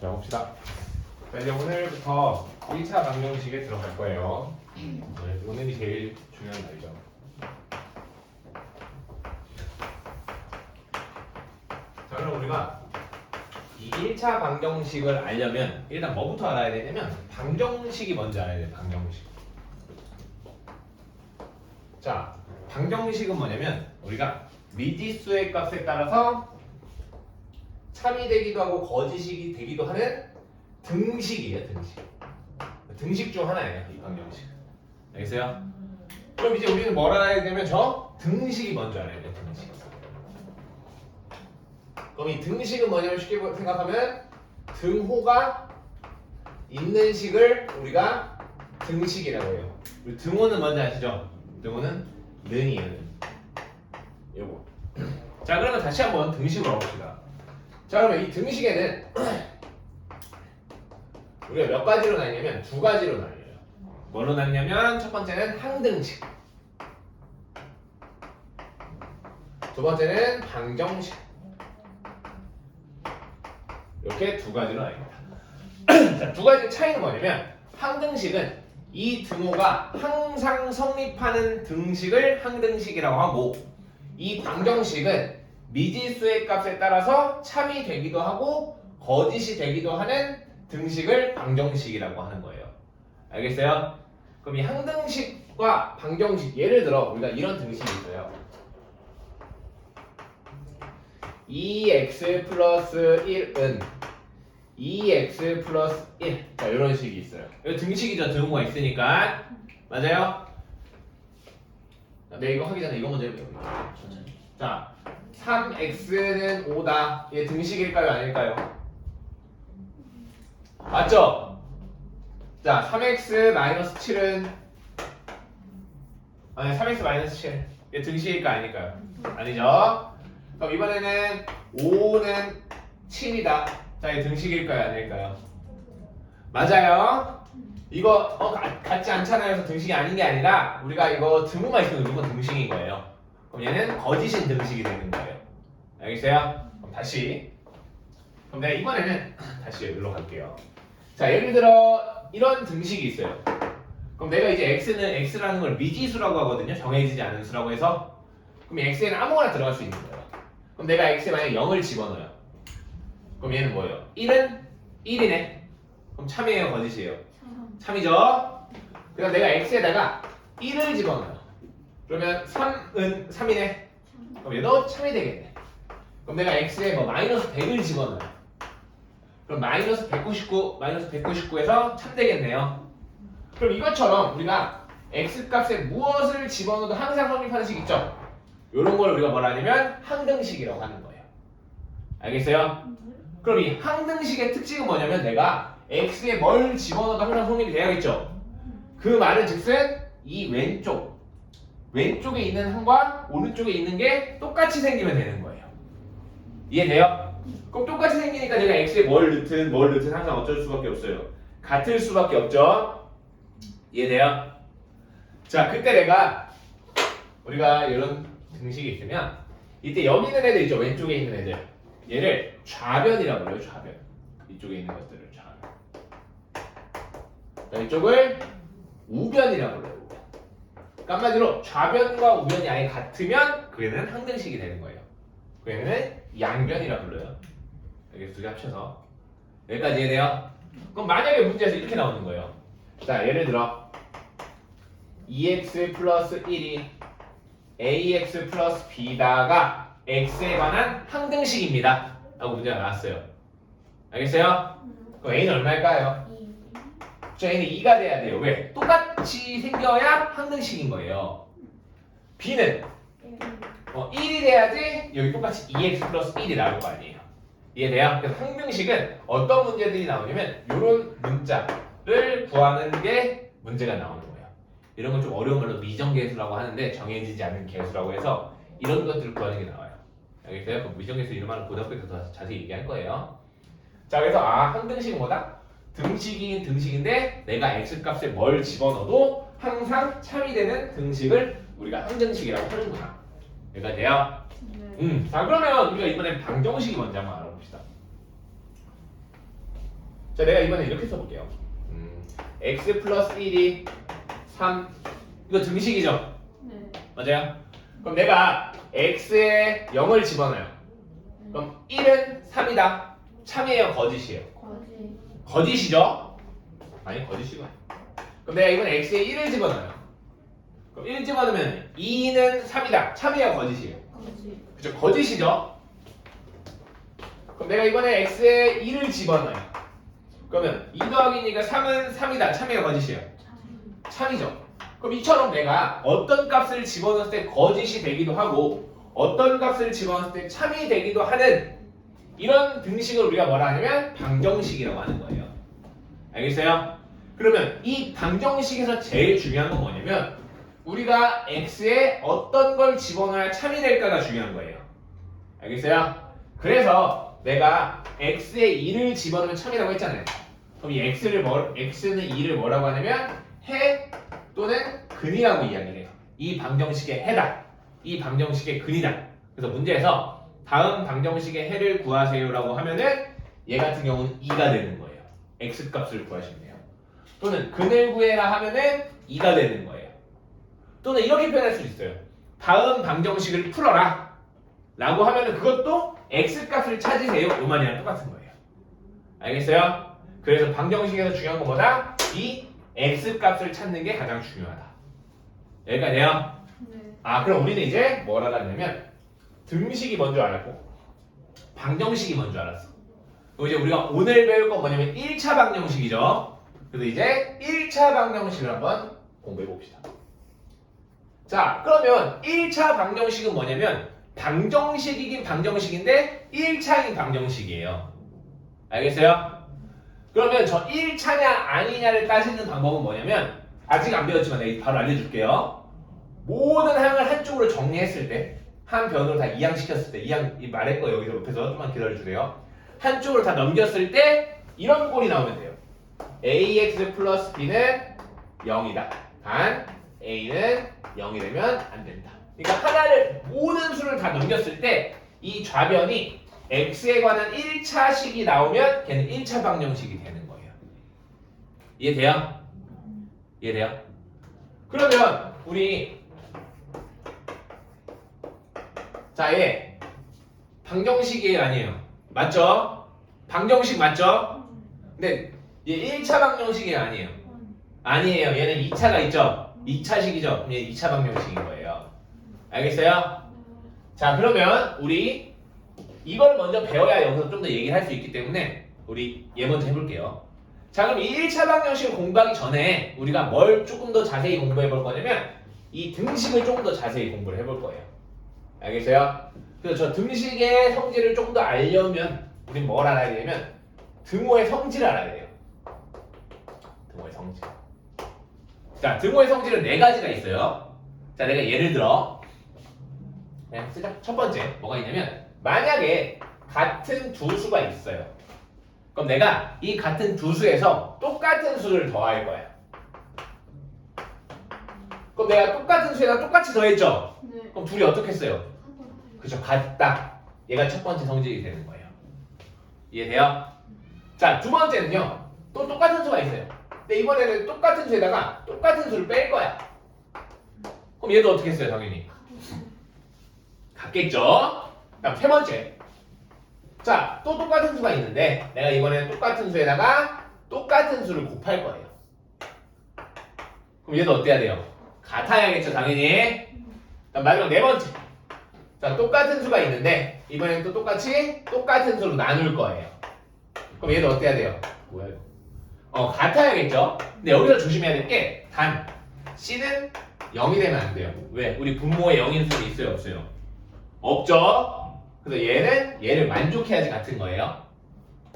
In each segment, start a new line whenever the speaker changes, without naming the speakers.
자, 봅시다. 자, 이제 오늘부터 1차 방정식에 들어갈 거예요. 오늘이 제일 중요한 날이죠. 자, 그럼 우리가 이 1차 방정식을 알려면 일단 뭐부터 알아야 되냐면 방정식이 뭔지 알아야 돼. 방정식. 자, 방정식은 뭐냐면 우리가 미지수의 값에 따라서 참이 되기도 하고 거짓이 되기도 하는 등식이에요. 등식 중 하나예요. 이 방정식. 알겠어요? 그럼 이제 우리는 뭘 알아야 되냐면 저 등식이 먼저 알아야 돼요. 등식. 그럼 이 등식은 뭐냐면 쉽게 생각하면 등호가 있는 식을 우리가 등식이라고 해요. 우리 등호는 뭔지 아시죠? 등호는 는이에요. 요거. 자, 그러면 다시 한번 등식을 넣어봅시다. 자, 그러면 이 등식에는 우리가 몇 가지로 나뉘냐면 두 가지로 나뉘어요. 뭘로 나뉘냐면 첫 번째는 항등식, 두 번째는 방정식. 이렇게 두 가지로 나뉩니다. 자, 두 가지 차이는 뭐냐면 항등식은 이 등호가 항상 성립하는 등식을 항등식이라고 하고, 이 방정식은 미지수의 값에 따라서 참이 되기도 하고 거짓이 되기도 하는 등식을 방정식이라고 하는 거예요. 알겠어요? 그럼 이 항등식과 방정식, 예를 들어 우리가 이런 등식이 있어요. 2x 플러스 1은 2x 플러스 1. 자, 이런 식이 있어요. 이거 등식이죠. 등호가 있으니까. 맞아요? 네, 이거 하기 전에 이거 먼저 해볼게요. 자, 3x는 5다. 얘 등식일까요? 아닐까요? 맞죠? 자, 3x 마이너스 7은 아니 3x 마이너스 7. 얘 등식일까 아닐까요? 아니죠? 그럼 이번에는 5는 7이다. 자, 얘 등식일까요? 아닐까요? 맞아요. 이거 같지 않잖아요. 그래서 등식이 아닌 게 아니라 우리가 이거 등호만 있으면 무조건 등식인 거예요. 그럼 얘는 거짓인 등식이 되는 거예요. 알겠어요? 그럼 다시. 그럼 내가 이번에는 다시 여기로 갈게요. 자, 예를 들어 이런 등식이 있어요. 그럼 내가 이제 x는 x라는 걸 미지수라고 하거든요. 정해지지 않은 수라고 해서. 그럼 x에는 아무거나 들어갈 수 있는 거예요. 그럼 내가 x에 만약에 0을 집어넣어요. 그럼 얘는 뭐예요? 1은 1이네. 그럼 참이에요, 거짓이에요? 참이죠? 그래서 내가 x에다가 1을 집어넣어요. 그러면 3은 3이네. 그럼 얘도 참이 되겠네. 그럼 내가 x에 뭐 마이너스 100을 집어넣어요. 그럼 마이너스 199에서 참 되겠네요. 그럼 이것처럼 우리가 x 값에 무엇을 집어넣어도 항상 성립하는 식 있죠? 이런 걸 우리가 뭐라 하냐면 항등식이라고 하는 거예요. 알겠어요? 그럼 이 항등식의 특징은 뭐냐면 내가 x에 뭘 집어넣어도 항상 성립이 돼야겠죠? 그 말은 즉슨 이 왼쪽에 있는 항과 오른쪽에 있는 게 똑같이 생기면 되는 거예요. 이해돼요? 그럼 똑같이 생기니까 내가 x에 뭘 넣든 항상 어쩔 수밖에 없어요. 같을 수밖에 없죠? 이해돼요? 자, 그때 우리가 이런 등식이 있으면 이때 여기 있는 애들 있죠? 왼쪽에 있는 애들. 얘를 좌변이라고 불러요. 좌변. 이쪽에 있는 것들을 좌변. 자, 이쪽을 우변이라고 불러요. 그러니까 한마디로 좌변과 우변이 아예 같으면 그게는 항등식이 되는 거예요. 그게는 양변이라고 불러요. 여기 두 개 합쳐서. 여기까지 이해돼요? 그럼 만약에 문제에서 이렇게 나오는 거예요. 자, 예를 들어 2x 플러스 1이 ax 플러스 b다가 x에 관한 항등식입니다. 라고 문제가 나왔어요. 알겠어요? 그럼 a는 얼마일까요? 자, a는 2가 돼야 돼요. 왜? 똑같이 생겨야 항등식인 거예요. b는 1이 돼야지 여기 똑같이 2x 플러스 1이 나올 거 아니에요. 이해돼요? 그래서 항등식은 어떤 문제들이 나오냐면 이런 문자를 구하는 게 문제가 나오는 거예요. 이런 건 좀 어려운 말로 미정계수라고 하는데 정해지지 않은 계수라고 해서 이런 것들을 구하는 게 나와요. 알겠어요? 그 미정계수 이름은 고등학교에서 더 자세히 얘기할 거예요. 자, 그래서 항등식은 뭐다? 등식인데 내가 x값에 뭘 집어넣어도 항상 참이 되는 등식을 우리가 항등식이라고 하는구나. 여기까지 돼요? 자, 그러면 우리가 이번엔 방정식이 뭔지 한번 알아봅시다. 자, 내가 이번에 이렇게 써볼게요. x 플러스 1이 3. 이거 등식이죠?
네.
맞아요? 그럼 내가 x에 0을 집어넣어요. 그럼 1은 3이다. 참이에요, 거짓이에요?
거지.
거짓이죠? 아니, 거짓이고. 그럼 내가 이번에 x에 1을 집어넣어요. 그럼 1 집어넣으면 2는 3이다. 참이에요, 거짓이에요?
거지.
그죠? 거짓이죠? 그럼 내가 이번에 x에 2를 집어넣어요. 그러면 2 더하기니까 3은 3이다. 참이에요, 거짓이에요?
참.
참이죠. 그럼 이처럼 내가 어떤 값을 집어넣을 때 거짓이 되기도 하고 어떤 값을 집어넣을 때 참이 되기도 하는 이런 등식을 우리가 뭐라 하냐면 방정식이라고 하는 거예요. 알겠어요? 그러면 이 방정식에서 제일 중요한 건 뭐냐면 우리가 x에 어떤 걸 집어넣어야 참이 될까가 중요한 거예요. 알겠어요? 그래서 내가 x에 2를 집어넣으면 참이라고 했잖아요. 그럼 이 x는 2를 뭐라고 하냐면 해 또는 근이라고 이야기를 해요. 이 방정식의 해다. 이 방정식의 근이다. 그래서 문제에서 다음 방정식의 해를 구하세요라고 하면은 얘 같은 경우는 2가 되는 거예요. x 값을 구하시면 돼요. 또는 근을 구해라 하면은 2가 되는 거예요. 또는 이렇게 표현할 수 있어요. 다음 방정식을 풀어라 라고 하면은 그것도 x 값을 찾으세요. 요만이랑 똑같은 거예요. 알겠어요? 그래서 방정식에서 중요한 건 뭐다? 이 x 값을 찾는 게 가장 중요하다. 여기까지요?
네.
아, 그럼 우리는 이제 뭘 알았냐면 등식이 뭔 줄 알았고 방정식이 뭔 줄 알았어. 그럼 이제 우리가 오늘 배울 건 뭐냐면 1차 방정식이죠. 그래서 이제 1차 방정식을 한번 공부해 봅시다. 자, 그러면 1차 방정식은 뭐냐면 방정식이긴 방정식인데 1차인 방정식이에요. 알겠어요? 그러면 저 1차냐 아니냐를 따지는 방법은 뭐냐면 아직 안 배웠지만 내가 바로 알려줄게요. 모든 항을 한쪽으로 정리했을 때 한 변으로 다 이항시켰을 때 이항 말할 거 여기서 옆에서 좀만 기다려주세요. 한쪽으로 다 넘겼을 때 이런 꼴이 나오면 돼요. ax 플러스 b는 0이다. 단 a는 0이 되면 안 된다. 그러니까 하나를 모든 수를 다 넘겼을 때 이 좌변이 x에 관한 1차식이 나오면 걔는 1차 방정식이 되는 거예요. 이해돼요? 이해돼요? 그러면 우리 자, 얘 방정식이에요, 아니에요? 맞죠? 방정식 맞죠? 근데 얘 1차 방정식이에요, 아니에요? 아니에요. 얘는 2차가 있죠? 2차식이죠? 그럼 얘 2차 방정식인 거예요. 알겠어요? 자, 그러면 우리 이걸 먼저 배워야 여기서 좀 더 얘기를 할 수 있기 때문에 우리 얘 먼저 해볼게요. 자, 그럼 이 1차 방정식을 공부하기 전에 우리가 뭘 조금 더 자세히 공부해 볼 거냐면 이 등식을 조금 더 자세히 공부를 해볼 거예요. 알겠어요? 그래서 저 등식의 성질을 조금 더 알려면 우린 뭘 알아야 되냐면 등호의 성질을 알아야 돼요. 등호의 성질. 자, 등호의 성질은 4가지가 있어요. 자, 내가 예를 들어 그냥 쓰자. 첫 번째 뭐가 있냐면 만약에 같은 두 수가 있어요. 그럼 내가 이 같은 두 수에서 똑같은 수를 더할 거야. 그럼 내가 똑같은 수에다 똑같이 더했죠?
네.
그럼 둘이 어떻게 써요? 그죠? 같다. 얘가 첫 번째 성질이 되는 거예요. 이해돼요? 자, 두 번째는요. 또 똑같은 수가 있어요. 근데 이번에는 똑같은 수에다가 똑같은 수를 뺄 거야. 그럼 얘도 어떻게 써요? 당연히 같겠죠? 그다음 세 번째. 자, 또 똑같은 수가 있는데 내가 이번에는 똑같은 수에다가 똑같은 수를 곱할 거예요. 그럼 얘도 어때야 돼요? 같아야겠죠, 당연히. 그다음 마지막 네 번째. 자, 똑같은 수가 있는데 이번에는 또 똑같이 똑같은 수로 나눌 거예요. 그럼 얘도 어때야 돼요? 뭐야 이거? 같아야겠죠? 근데 여기서 조심해야 될 게 단 C는 0이 되면 안 돼요. 왜? 우리 분모에 0인 수는 있어요, 없어요? 없죠? 그래서 얘는 얘를 만족해야지 같은 거예요.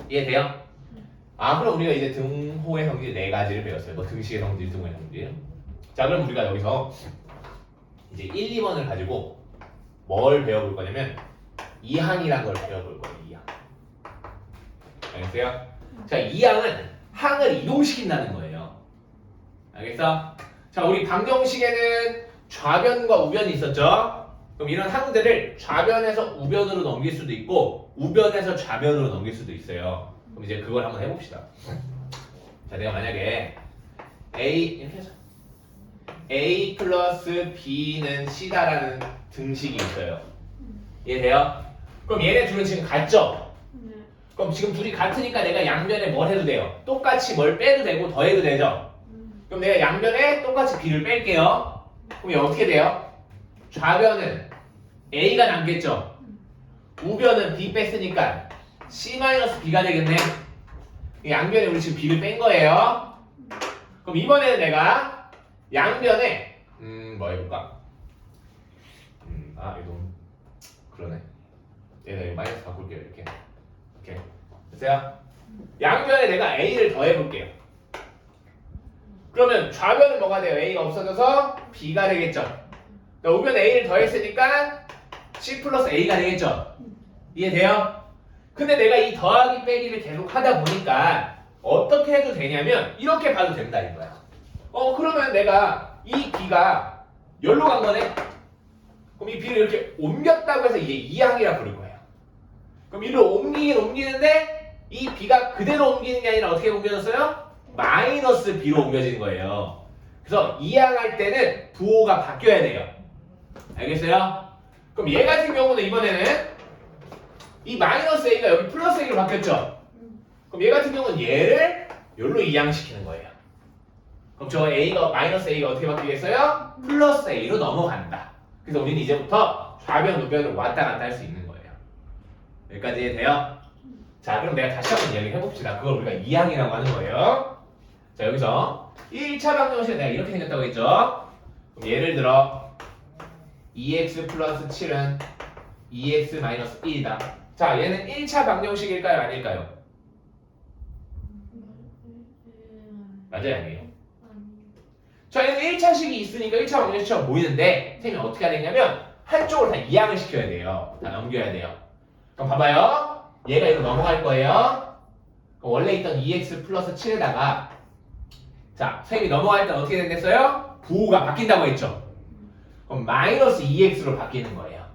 이해돼요? 아, 그럼 우리가 이제 등호의 성질 4가지를 배웠어요. 뭐 등식의 성질, 등호의 성질. 자, 그럼 우리가 여기서 이제 1, 2번을 가지고 뭘 배워볼 거냐면 이항이란 걸 배워볼 거예요. 이항. 알겠어요? 자, 이항은 항을 이동시킨다는 거예요. 알겠어? 자, 우리 방정식에는 좌변과 우변이 있었죠? 그럼 이런 항들을 좌변에서 우변으로 넘길 수도 있고 우변에서 좌변으로 넘길 수도 있어요. 그럼 이제 그걸 한번 해봅시다. 자, 내가 만약에 A 이렇게 하자. A 플러스 B는 C다라는 등식이 있어요. 이해돼요? 그럼 얘네 둘은 지금 같죠? 그럼 지금 둘이 같으니까 내가 양변에 뭘 해도 돼요? 똑같이 뭘 빼도 되고 더해도 되죠? 그럼 내가 양변에 똑같이 B를 뺄게요. 그럼 얘 어떻게 돼요? 좌변은 A가 남겠죠? 우변은 B 뺐으니까 C-B가 되겠네. 양변에 우리 지금 B를 뺀 거예요. 그럼 이번에는 내가 양변에 뭐 해볼까? 이거 너무 그러네. 얘가 이거 마이너스 바꿀게요. 이렇게 됐어요? 양변에 내가 A를 더해볼게요. 그러면 좌변은 뭐가 돼요? A가 없어져서 B가 되겠죠? 우변에 A를 더했으니까 C 플러스 A가 되겠죠? 이해돼요? 근데 내가 이 더하기 빼기를 계속 하다 보니까 어떻게 해도 되냐면 이렇게 봐도 된다 이거야. 그러면 내가 이 B가 여기로 간 거네? 그럼 이 B를 이렇게 옮겼다고 해서 이게 2항이라 부를 거예요. 그럼 이를 옮기는데 이 B가 그대로 옮기는 게 아니라 어떻게 옮겨졌어요? 마이너스 B로 옮겨진 거예요. 그래서 2항 할 때는 부호가 바뀌어야 돼요. 알겠어요? 그럼 얘 같은 경우는 이번에는 이 마이너스 A가 여기 플러스 A로 바뀌었죠? 그럼 얘 같은 경우는 얘를 여기로 이항시키는 거예요. 그럼 저 A가 마이너스 A가 어떻게 바뀌겠어요? 플러스 A로 넘어간다. 그래서 우리는 이제부터 좌변, 우변을 왔다 갔다 할 수 있는 거예요. 여기까지 돼요? 자, 그럼 내가 다시 한번 이야기 해봅시다. 그걸 우리가 이항이라고 하는 거예요. 자, 여기서 1차 방정식은 내가 이렇게 생겼다고 했죠? 그럼 예를 들어 2x 플러스 7은 2x 마이너스 1이다. 자, 얘는 1차 방정식일까요? 아닐까요? 맞아요? 아니에요? 자, 얘는 1차식이 있으니까 1차 방정식처럼 보이는데 쌤이 어떻게 해야 되냐면 한쪽으로 다 이항을 시켜야 돼요. 다 넘겨야 돼요. 그럼 봐봐요. 얘가 이거 넘어갈 거예요. 그럼 원래 있던 2x 플러스 7에다가 자, 쌤이 넘어갈 때 어떻게 됐어요? 부호가 바뀐다고 했죠? 그럼 마이너스 2x로 바뀌는 거예요.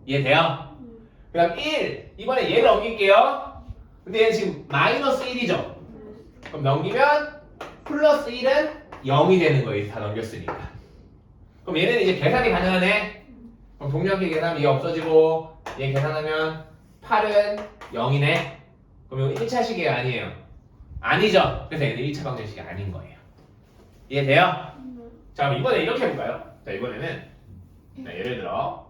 이해돼요? 그 다음 1, 이번에 얘를 넘길게요. 근데 얘는 지금 마이너스 1이죠? 그럼 넘기면 플러스 1은 0이 되는 거예요. 다 넘겼으니까. 그럼 얘는 이제 계산이 가능하네. 그럼 동량계 계산하면 얘 없어지고 얘 계산하면 8은 0이네. 그럼 이거 1차식이에요? 아니에요? 아니죠? 그래서 얘는 1차 방정식이 아닌 거예요. 이해돼요? 자, 그럼 이번에 이렇게 해볼까요? 자, 이번에는 자, 예를 들어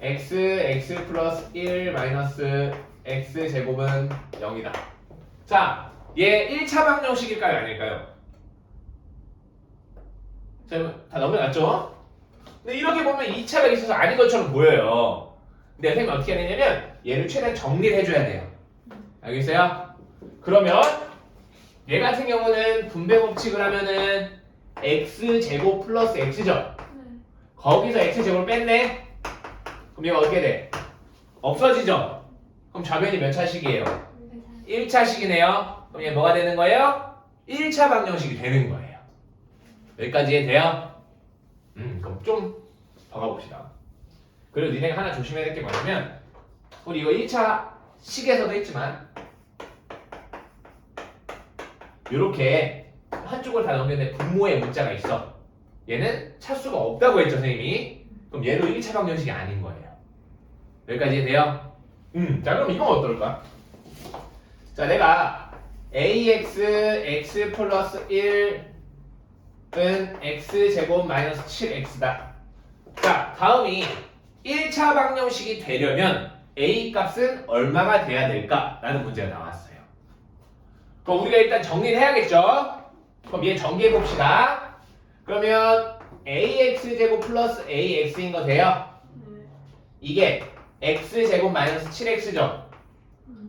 x 플러스 1 마이너스 x 제곱은 0이다. 자, 얘 1차 방정식일까요? 아닐까요? 자, 다 넘어갔죠? 근데 이렇게 보면 2차가 있어서 아닌 것처럼 보여요. 근데 선생님이 어떻게 해야 되냐면 얘를 최대한 정리를 해줘야 돼요. 알겠어요? 그러면 얘 같은 경우는 분배 법칙을 하면은 x제곱 플러스 x죠? 거기서 x제곱을 뺐네? 그럼 얘가 어떻게 돼? 없어지죠? 그럼 좌변이 몇 차식이에요? 1차식이네요. 그럼 얘 뭐가 되는 거예요? 1차 방정식이 되는 거예요. 여기까지 이해돼요? 그럼 좀 더 가봅시다. 그리고 니네가 하나 조심해야 될 게 뭐냐면 우리 이거 1차 식에서도 했지만 이렇게 한쪽을 다 넘겼는데 분모의 문자가 있어. 얘는 차수가 없다고 했죠, 선생님이. 그럼 얘도 1차 방정식이 아닌 거예요. 여기까지 이해돼요? 자, 그럼 이건 어떨까? 자, 내가 ax x 플러스 1은 x제곱 마이너스 7x다. 자, 다음이 1차 방정식이 되려면 a 값은 얼마가 돼야 될까? 라는 문제가 나왔어요. 그럼 우리가 일단 정리를 해야겠죠? 그럼 얘 정리해 봅시다. 그러면 ax제곱 플러스 ax인 거 돼요? 이게 x제곱 마이너스 7x죠?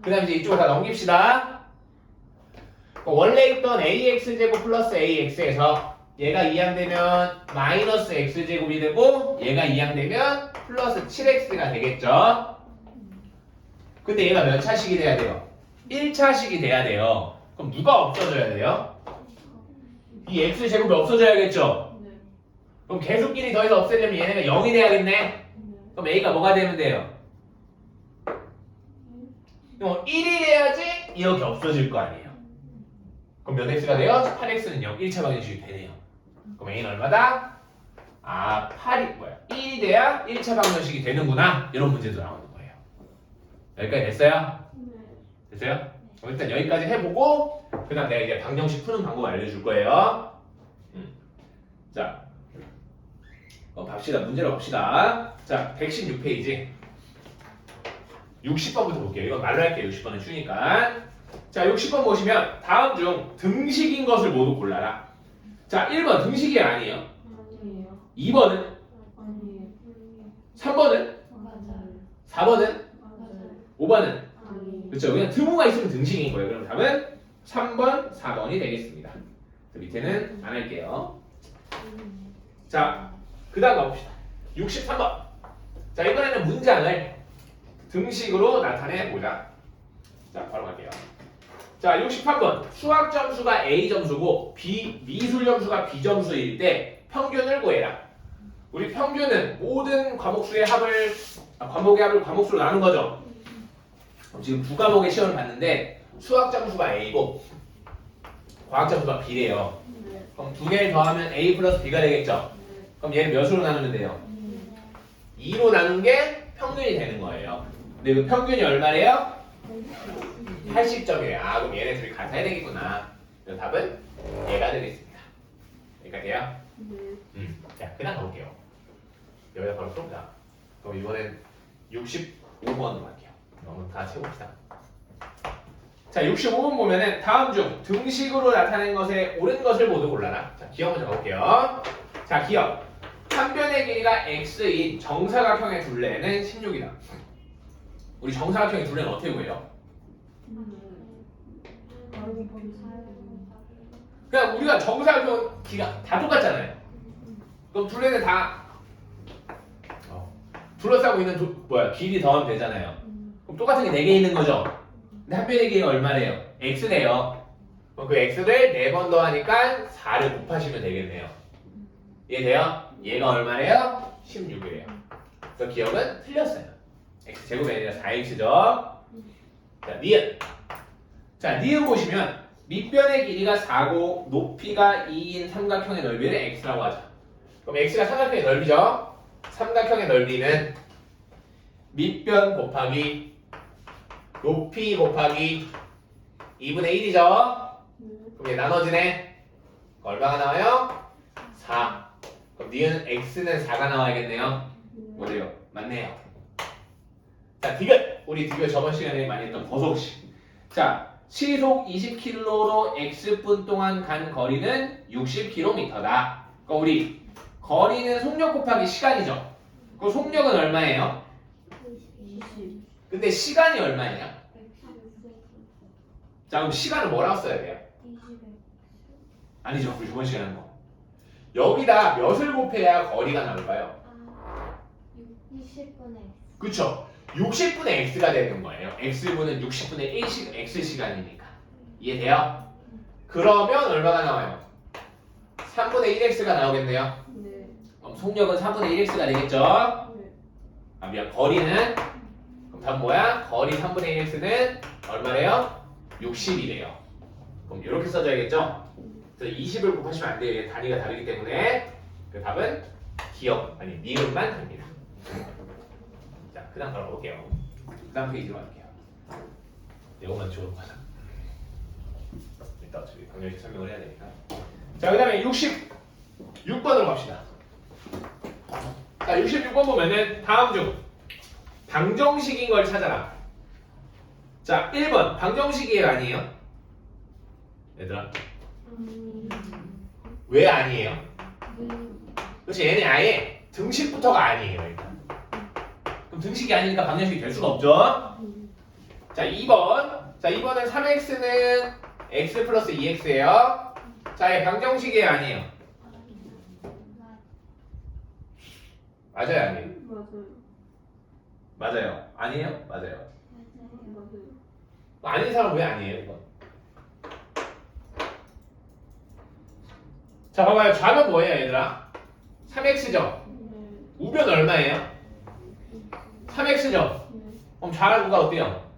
그 다음에 이제 이쪽으로 다 넘깁시다. 원래 있던 ax제곱 플러스 ax에서 얘가 이항되면 마이너스 x제곱이 되고 얘가 이항되면 플러스 7x가 되겠죠? 근데 얘가 몇 차식이 돼야 돼요? 1차식이 돼야 돼요. 그럼 누가 없어져야 돼요? 이 x제곱이 없어져야겠죠? 그럼 계수끼리 더해서 없애려면 얘네가 0이 돼야겠네? 그럼 a가 뭐가 되면 돼요? 그럼 1이 돼야지 이렇게 없어질 거 아니에요. 그럼 몇 x가 돼요? 8x는 0, 1차 방정식이 되네요. 그럼 a는 얼마다? 8이 뭐야? 1이 돼야 1차 방정식이 되는구나. 이런 문제도 나오는 거예요. 여기까지 됐어요? 됐어요? 그럼 일단 여기까지 해보고 그 다음 내가 이제 방정식 푸는 방법 알려줄 거예요. 자, 문제로 갑시다. 자, 116페이지 60번부터 볼게요. 이건 말로 할게요. 60번은 쉬우니까. 자, 60번 보시면 다음 중 등식인 것을 모두 골라라. 자, 1번 등식이 아니에요. 2번은? 3번은? 4번은? 5번은? 그렇죠. 그냥 드무가 있으면 등식인 거예요. 그럼 답은 3번, 4번이 되겠습니다. 밑에는 안 할게요. 자, 그 다음 가봅시다. 63번. 자, 이번에는 문장을 등식으로 나타내보자. 자, 바로 갈게요. 자, 63번. 수학 점수가 A 점수고 미술 점수가 B 점수일 때 평균을 구해라. 우리 평균은 모든 과목수의 합을, 과목의 합을 과목수로 나눈 거죠. 지금 두 과목의 시험을 봤는데 수학 점수가 A고 과학 점수가 B래요. 그럼 두 개를 더하면 A 플러스 B가 되겠죠. 그럼 얘는 몇으로 나누면 돼요? 2로 나눈 게 평균이 되는 거예요. 근데 그 평균이 얼마래요? 80점이래요. 아, 그럼 얘네 둘이 같아야 되겠구나. 그래서 답은 얘가 되겠습니다. 여기까지요? 자, 그다음 가볼게요. 여기다 바로 풀어보자. 그럼 이번엔 65번으로 갈게요. 그럼 다 채워봅시다. 자, 65번 보면은 다음 중 등식으로 나타낸 것에 옳은 것을 모두 골라라. 자, 기억 먼저 가볼게요. 자, 기억. 한 변의 길이가 x인 정사각형의 둘레는 16이다. 우리 정사각형의 둘레는 어떻게 구해요? 그냥 우리가 정사각형 길이가 다 똑같잖아요. 그럼 둘레는 다 둘러싸고 있는 길이 더하면 되잖아요. 그럼 똑같은 게 4개 있는 거죠. 근데 한 변의 길이가 얼마래요? x래요. 그럼 그 x를 4번 더하니까 4를 곱하시면 되겠네요. 이해돼요? 얘가 얼마래요? 16이래요. 그래서 기억은 틀렸어요. x제곱이 아니라 4x죠. 자, 니은. 자, 니은 보시면 밑변의 길이가 4고 높이가 2인 삼각형의 넓이를 x라고 하죠. 그럼 x가 삼각형의 넓이죠. 삼각형의 넓이는 밑변 곱하기 높이 곱하기 2분의 1이죠. 그럼 얘 나눠지네. 얼마가 나와요? 4. 그럼 니은 x는 4가 나와야겠네요. 뭐래요? 맞네요. 자, 디귿. 우리 디귿 저번 시간에 많이 했던 버섯식. 자, 시속 20km로 x분 동안 간 거리는 60km다. 그러니까 우리 거리는 속력 곱하기 시간이죠. 그 속력은 얼마예요?
20.
근데 시간이 얼마예요? 자, 그럼 시간을 뭐라고 써야 돼요?
20.
아니죠. 우리 저번 시간에 한 거. 여기다 몇을 곱해야 거리가 나올까요?
60분의
그쵸? 60분의 x가 되는 거예요. x분은 60분의 1시, x시간이니까. 이해돼요? 그러면 얼마가 나와요? 3분의 1x가 나오겠네요.
네.
그럼 속력은 3분의 1x가 되겠죠?
네.
아, 미안. 거리는 그럼 답 뭐야? 거리 3분의 1x는 얼마래요? 60이래요. 그럼 이렇게 써줘야겠죠? 그래서 20을 곱하시면 안 돼요. 얘 단위가 다르기 때문에 그 답은 기억, 아니 니은만 됩니다. 자, 그 다음 바로 볼게요. 그 다음 페이지로 갈게요. 이것만 지워놓고 가자. 이따 어차피 강렬히 설명을 해야 되니까. 자, 그 다음에 66번으로 갑시다. 자, 66번 보면은 다음 중 방정식인 걸 찾아라. 자, 1번 방정식이 아니에요? 얘들아, 왜 아니에요? 그렇지, 얘네 아예 등식부터가 아니에요. 일단 그럼 등식이 아니니까 방정식이 될 수가 없죠. 자, 2번. 자, 2번은 3x는 x 플러스 2x예요. 자, 얘 방정식이 아니에요. 맞아요, 아니에요?
맞아요.
맞아요. 아니에요? 맞아요.
맞아요.
아닌 사람 왜 아니에요, 이거? 자, 봐봐요. 좌변 뭐예요, 얘들아? 3x죠?
네.
우변 얼마예요? 3x죠?
네.
그럼 좌랑 우가 어때요?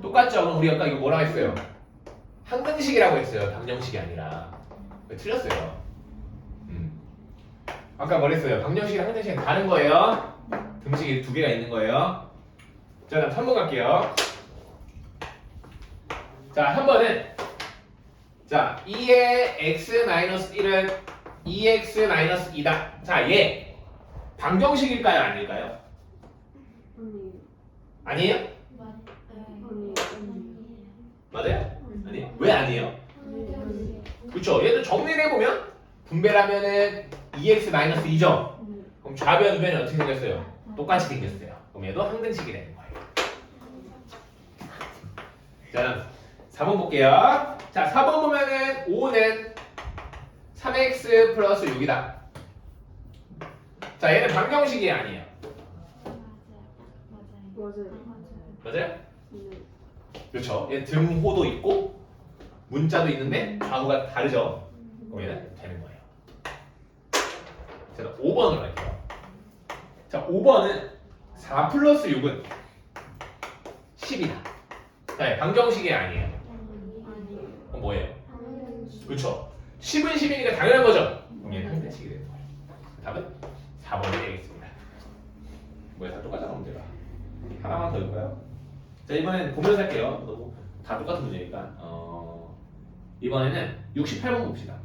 똑같죠? 그럼 우리 아까 이거 뭐라고 했어요? 항등식이라고 했어요. 방정식이 아니라. 틀렸어요. 아까 뭐랬어요? 방정식이랑 항등식은 다른 거예요. 등식이 두 개가 있는 거예요. 자, 다음 3번 갈게요. 자, 3번은 자, 2의 x-1은 2x-2다. 자, 얘 방정식일까요? 아닐까요?
아니
아니에요?
아니
맞아요? 아니에요? 왜 아니에요? 그쵸? 얘도 정리를 해보면 분배를 하면은 2x-2죠? 그럼 좌변 우변이 어떻게 생겼어요? 똑같이 생겼어요. 그럼 얘도 항등식이 되는 거예요. 자, 4번 볼게요. 자, 4번 보면은 5는 3x 플러스 6이다. 자, 얘는 방정식이 아니에요.
맞아요.
맞아요?
네.
그렇죠. 얘 등호도 있고 문자도 있는데 좌우가 다르죠. 그럼 얘는 되는 거예요. 자, 5번으로 갈게요. 자, 5번은 4 플러스 6은 10이다. 자, 방정식이 아니에요. 그럼 뭐예요? 그렇죠. 10은 10이니까 당연한 거죠. 그럼 얘는 항등식이 되는 거예요. 답은 4번이 되겠습니다. 뭐야, 다 똑같잖아 문제가. 하나만 더 읽을까요? 자, 이번엔 보면서 할게요. 너무 다 똑같은 문제니까. 이번에는 68번 봅시다.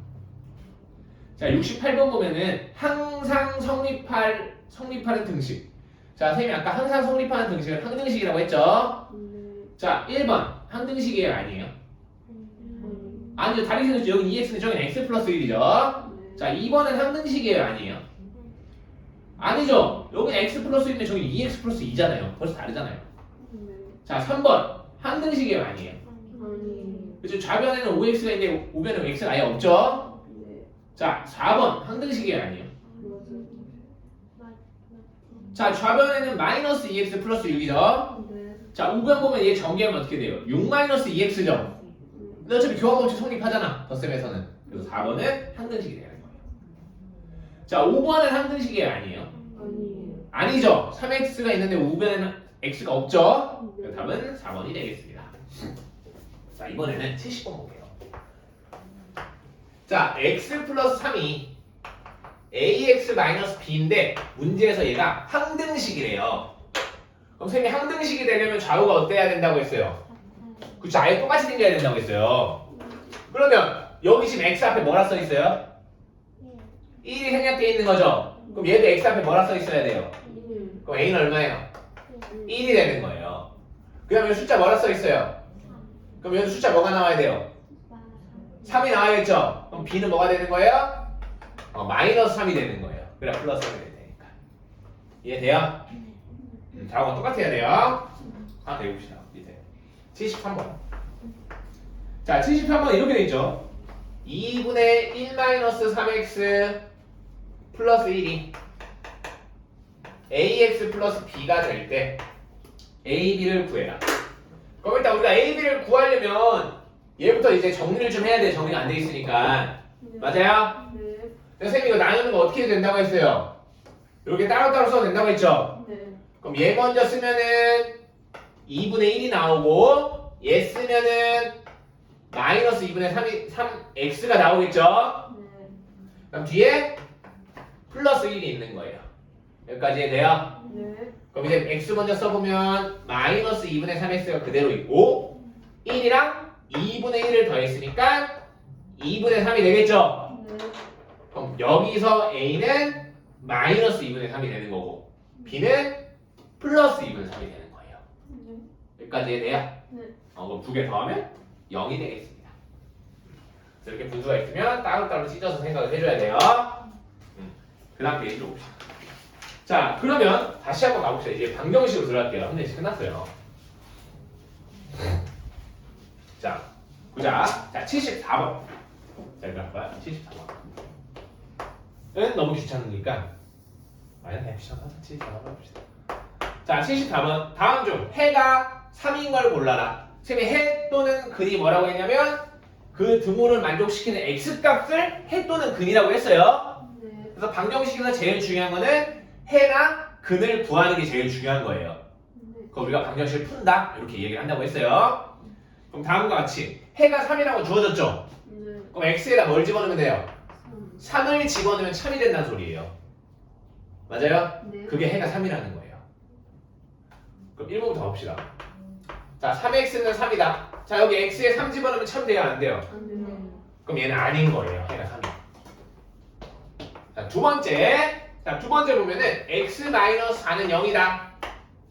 자, 68번 보면은 항상 성립하는 등식. 자, 선생님이 아까 항상 성립하는 등식은 항등식이라고 했죠? 자, 1번 항등식이에요? 아니에요? 아니죠. 다르게 생겼죠. 여기 2x는 저기는 x 플러스 1이죠? 자, 2번은 항등식이에요? 아니에요? 아니죠. 여기는 x 플러스 1인데 저기 2x 플러스 2잖아요. 벌써 다르잖아요. 자, 3번 항등식이에요? 아니에요? 그렇죠. 좌변에는 5x가 있는데 우변에는 x가 아예 없죠? 자, 4번 항등식이에요? 아니에요? 자, 좌변에는 마이너스 2x 플러스 6이죠? 자, 우변 보면 얘 전개하면 어떻게 돼요? 6 마이너스 2x죠? 근데 어차피 교환법칙 성립하잖아. 덧셈에서는. 그래서 4번은 항등식이 되는 거예요. 자, 5번은 항등식이에요? 아니에요? 아니죠. 3x가 있는데 우변에는 x가 없죠? 그래서 답은 4번이 되겠습니다. 자, 이번에는 70번 볼게요. 자, x 플러스 3이 ax 마이너스 b인데 문제에서 얘가 항등식이래요. 그럼 선생님이 항등식이 되려면 좌우가 어때야 된다고 했어요? 그쵸, 아예 똑같이 생겨야 된다고 했어요. 그러면 여기 지금 x 앞에 뭐라 써 있어요? 1이 생략되어 있는 거죠? 그럼 얘도 x 앞에 뭐라 써 있어야 돼요? 그럼 a는 얼마예요? 1이 되는 거예요. 그 다음에 숫자 뭐라 써 있어요? 그럼 여기 숫자 뭐가 나와야 돼요? 3이 나와야겠죠? 그럼 b는 뭐가 되는 거예요? 마이너스 3이 되는 거예요. 그래 플러스 3이 되니까. 이해돼요? 좌우가 똑같아야 돼요. 하나 더 해봅시다. 밑에 73번. 자, 73번 이렇게 돼 있죠. 2분의 1 마이너스 3x 플러스 1이 ax 플러스 b가 될 때 a, b를 구해라. 그럼 일단 우리가 a, b를 구하려면 얘부터 이제 정리를 좀 해야 돼. 정리가 안 돼 있으니까. 맞아요? 선생님이 이거 나누는 거 어떻게 해도 된다고 했어요? 이렇게 따로따로 써도 된다고 했죠? 그럼 얘 먼저 쓰면은 2분의 1이 나오고 얘 쓰면은 마이너스 2분의 3x가 나오겠죠? 그럼 뒤에 플러스 1이 있는 거예요. 여기까지 해야 돼요? 그럼 이제 x 먼저 써보면 마이너스 2분의 3x가 그대로 있고 1이랑 2분의 1을 더했으니까 2분의 3이 되겠죠? 그럼 여기서 a는 마이너스 2분의 3이 되는 거고 b는 플러스 2분의 3이 되는 거예요. 여기까지 해야 돼요? 그럼 두 개 더하면 0이 되겠습니다. 그래서 이렇게 분수가 있으면 따로따로 찢어서 생각을 해줘야 돼요. 그 다음 페이지로 봅시다. 자, 그러면 다시 한번 가봅시다. 이제 방정식으로 들어갈게요. 근데 이제 끝났어요. 자, 보자. 자, 74번. 자, 이거 할까요? 74번은 너무 귀찮으니까 아니, 해봅시다. 74번 해봅시다. 자, 74번. 다음 중 해가 3인 걸 골라라. 선생님이 해 또는 근이 뭐라고 했냐면 그 등호를 만족시키는 x값을 해 또는 근이라고 했어요. 그래서 방정식에서 제일 중요한 거는 해나 근을 구하는 게 제일 중요한 거예요. 그거 우리가 방정식을 푼다 이렇게 얘기를 한다고 했어요. 그럼 다음과 같이 해가 3이라고 주어졌죠?
네.
그럼 x에다 뭘 집어넣으면 돼요? 3을 집어넣으면 참이 된다는 소리예요. 맞아요?
네.
그게 해가 3이라는 거예요. 그럼 1번부터 봅시다. 자, 3x는 3이다. 자, 여기 x에 3 집어넣으면 참 돼요? 안 돼요?
안 돼요.
그럼 얘는 아닌 거예요. 해가 3이. 자, 두 번째. 자, 두 번째 보면은 x-4는 0이다.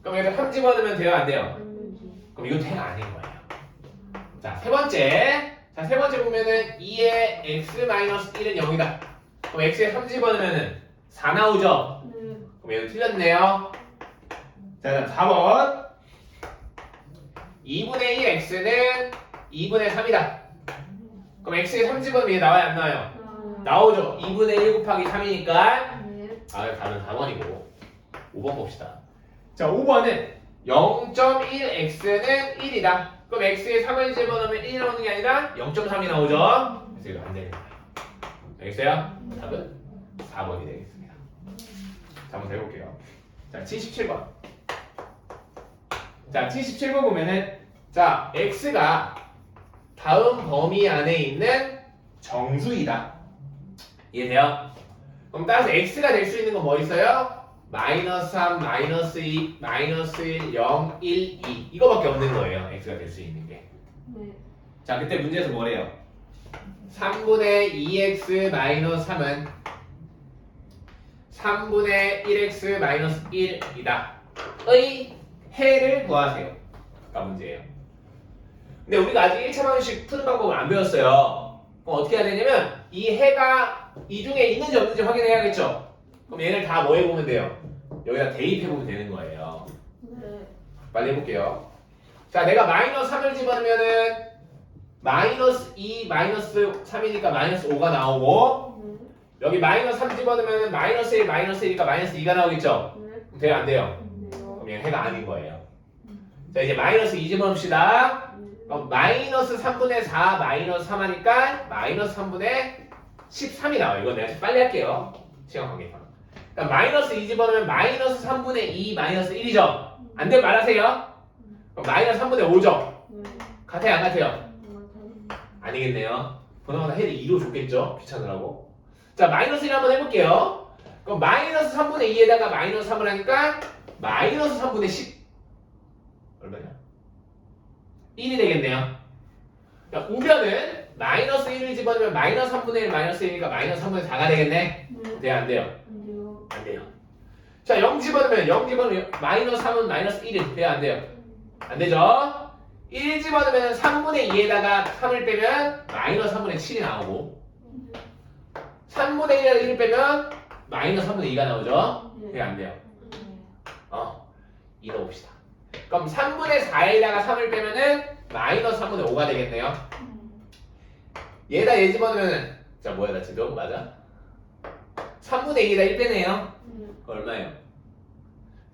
그럼 여기다 3 집어넣으면 돼요? 안 돼요?
안 되지.
그럼 이것도 해가 아닌 거예요. 자, 세 번째. 자, 세 번째 보면은 2의 x-1은 0이다. 그럼 x에 3 집어넣으면은 4 나오죠?
네.
그럼 얘는 틀렸네요. 자, 4번. 2분의 1 x는 2분의 3이다. 그럼 x에 3 집어넣으면 얘 나와요? 안 나와요? 나오죠? 2분의 1 곱하기 3이니까
네.
다른 4번이고 5번 봅시다. 자, 5번은 0.1x는 1이다. 그럼 x에 3을 집어넣으면 1이 나오는 게 아니라 0.3이 나오죠? 그래서 이거 안 되는 거예요. 알겠어요? 답은 4번이 되겠습니다. 자, 한번 더 해볼게요. 자, 77번. 자, 77번 보면은 자, x가 다음 범위 안에 있는 정수이다. 이해돼요? 그럼 따라서 x가 될 수 있는 건 뭐 있어요? 마이너스 3, 마이너스 2, 마이너스 1, 0, 1, 2 이거밖에 없는 거예요. x가 될 수 있는 게.
네.
자, 그때 문제에서 뭐래요? 3분의 2x 마이너스 3은 3분의 1x 마이너스 1이다. 의 해를 구하세요. 가 문제예요. 근데 우리가 아직 1차 방정식 푸는 방법을 안 배웠어요. 그럼 어떻게 해야 되냐면 이 해가 이 중에 있는지 없는지 확인해야겠죠? 그럼 얘를 다 뭐 해보면 돼요? 여기다 대입해보면 되는 거예요.
네.
빨리 해볼게요. 자, 내가 마이너스 3을 집어넣으면은 마이너스 2, 마이너스 3이니까 마이너스 5가 나오고
네.
여기 마이너스 3 집어넣으면 마이너스 1, 마이너스 1이니까 마이너스 2가 나오겠죠?
네.
그럼 돼요? 안 돼요?
안 돼요.
그럼 얘는 해가 아닌 거예요. 자, 이제 마이너스 2 집어넣읍시다.
네.
그럼 마이너스 3분의 4 마이너스 3 하니까 마이너스 3분의 13이 나와요. 이거 내가 좀 빨리 할게요. 시간 관계상. 그러니까 마이너스 2 집어넣으면 마이너스 3분의 2 마이너스 1이죠. 안 되면 말하세요. 그럼 마이너스 3분의 5죠.
네.
같아요? 안 같아요?
맞아요.
아니겠네요. 보나마나 해를 2로 줬겠죠. 귀찮으라고. 자, 마이너스 1 한번 해볼게요. 그럼 마이너스 3분의 2에다가 마이너스 3을 하니까 마이너스 3분의 10 얼마냐? 1이 되겠네요. 자, 우변은 마이너스 1을 집어넣으면 마이너스 3분의 1 마이너스 1이니까 마이너스 3분의 4가 되겠네.
네.
돼요? 안 돼요?
안 돼요.
안 돼요. 자, 0 집어넣으면 0 집어넣으면 마이너스 3은 마이너스 1이 돼요? 안 돼요? 안 되죠? 1 집어넣으면 3분의 2에다가 3을 빼면 마이너스 3분의 7이 나오고 3분의 1에다가 1을 빼면 마이너스 3분의 2가 나오죠?
네.
돼요? 안 돼요? 이어봅시다. 그럼 3분의 4에다가 3을 빼면은 마이너스 3분의 5가 되겠네요. 얘다 얘 집어넣으면은 자, 뭐야, 나 지금 맞아? 3분의 2에다 1 빼네요.
네.
그거 얼마예요?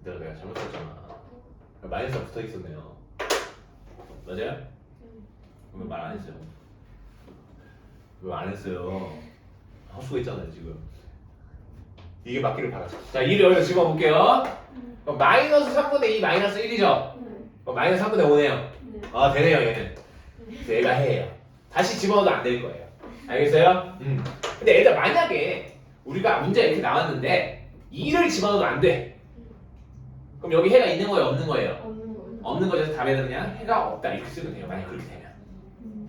내가 잘못 썼잖아. 마이너스가 붙어 있었네요. 맞아요? 왜 말 안 했어요? 왜 안 했어요? 헛수고했잖아요 지금. 이게 맞기를 바라죠. 자, 1을 여기다 집어볼게요. 그럼 마이너스 3분의 2 마이너스 1이죠?
네.
그럼 마이너스 3분의 5네요.
네.
아, 되네요 얘는. 그래서 얘가 해예요. 다시 집어넣어도 안 될 거예요. 알겠어요? 근데 얘들 만약에 우리가 문제가 이렇게 나왔는데 2를 집어넣어도 안 돼. 그럼 여기 해가 있는 거예요? 없는 거예요?
없는 거예요.
없는 거죠. 답에는 그냥 해가 없다 이렇게 쓰면 돼요. 만약 그렇게 되면.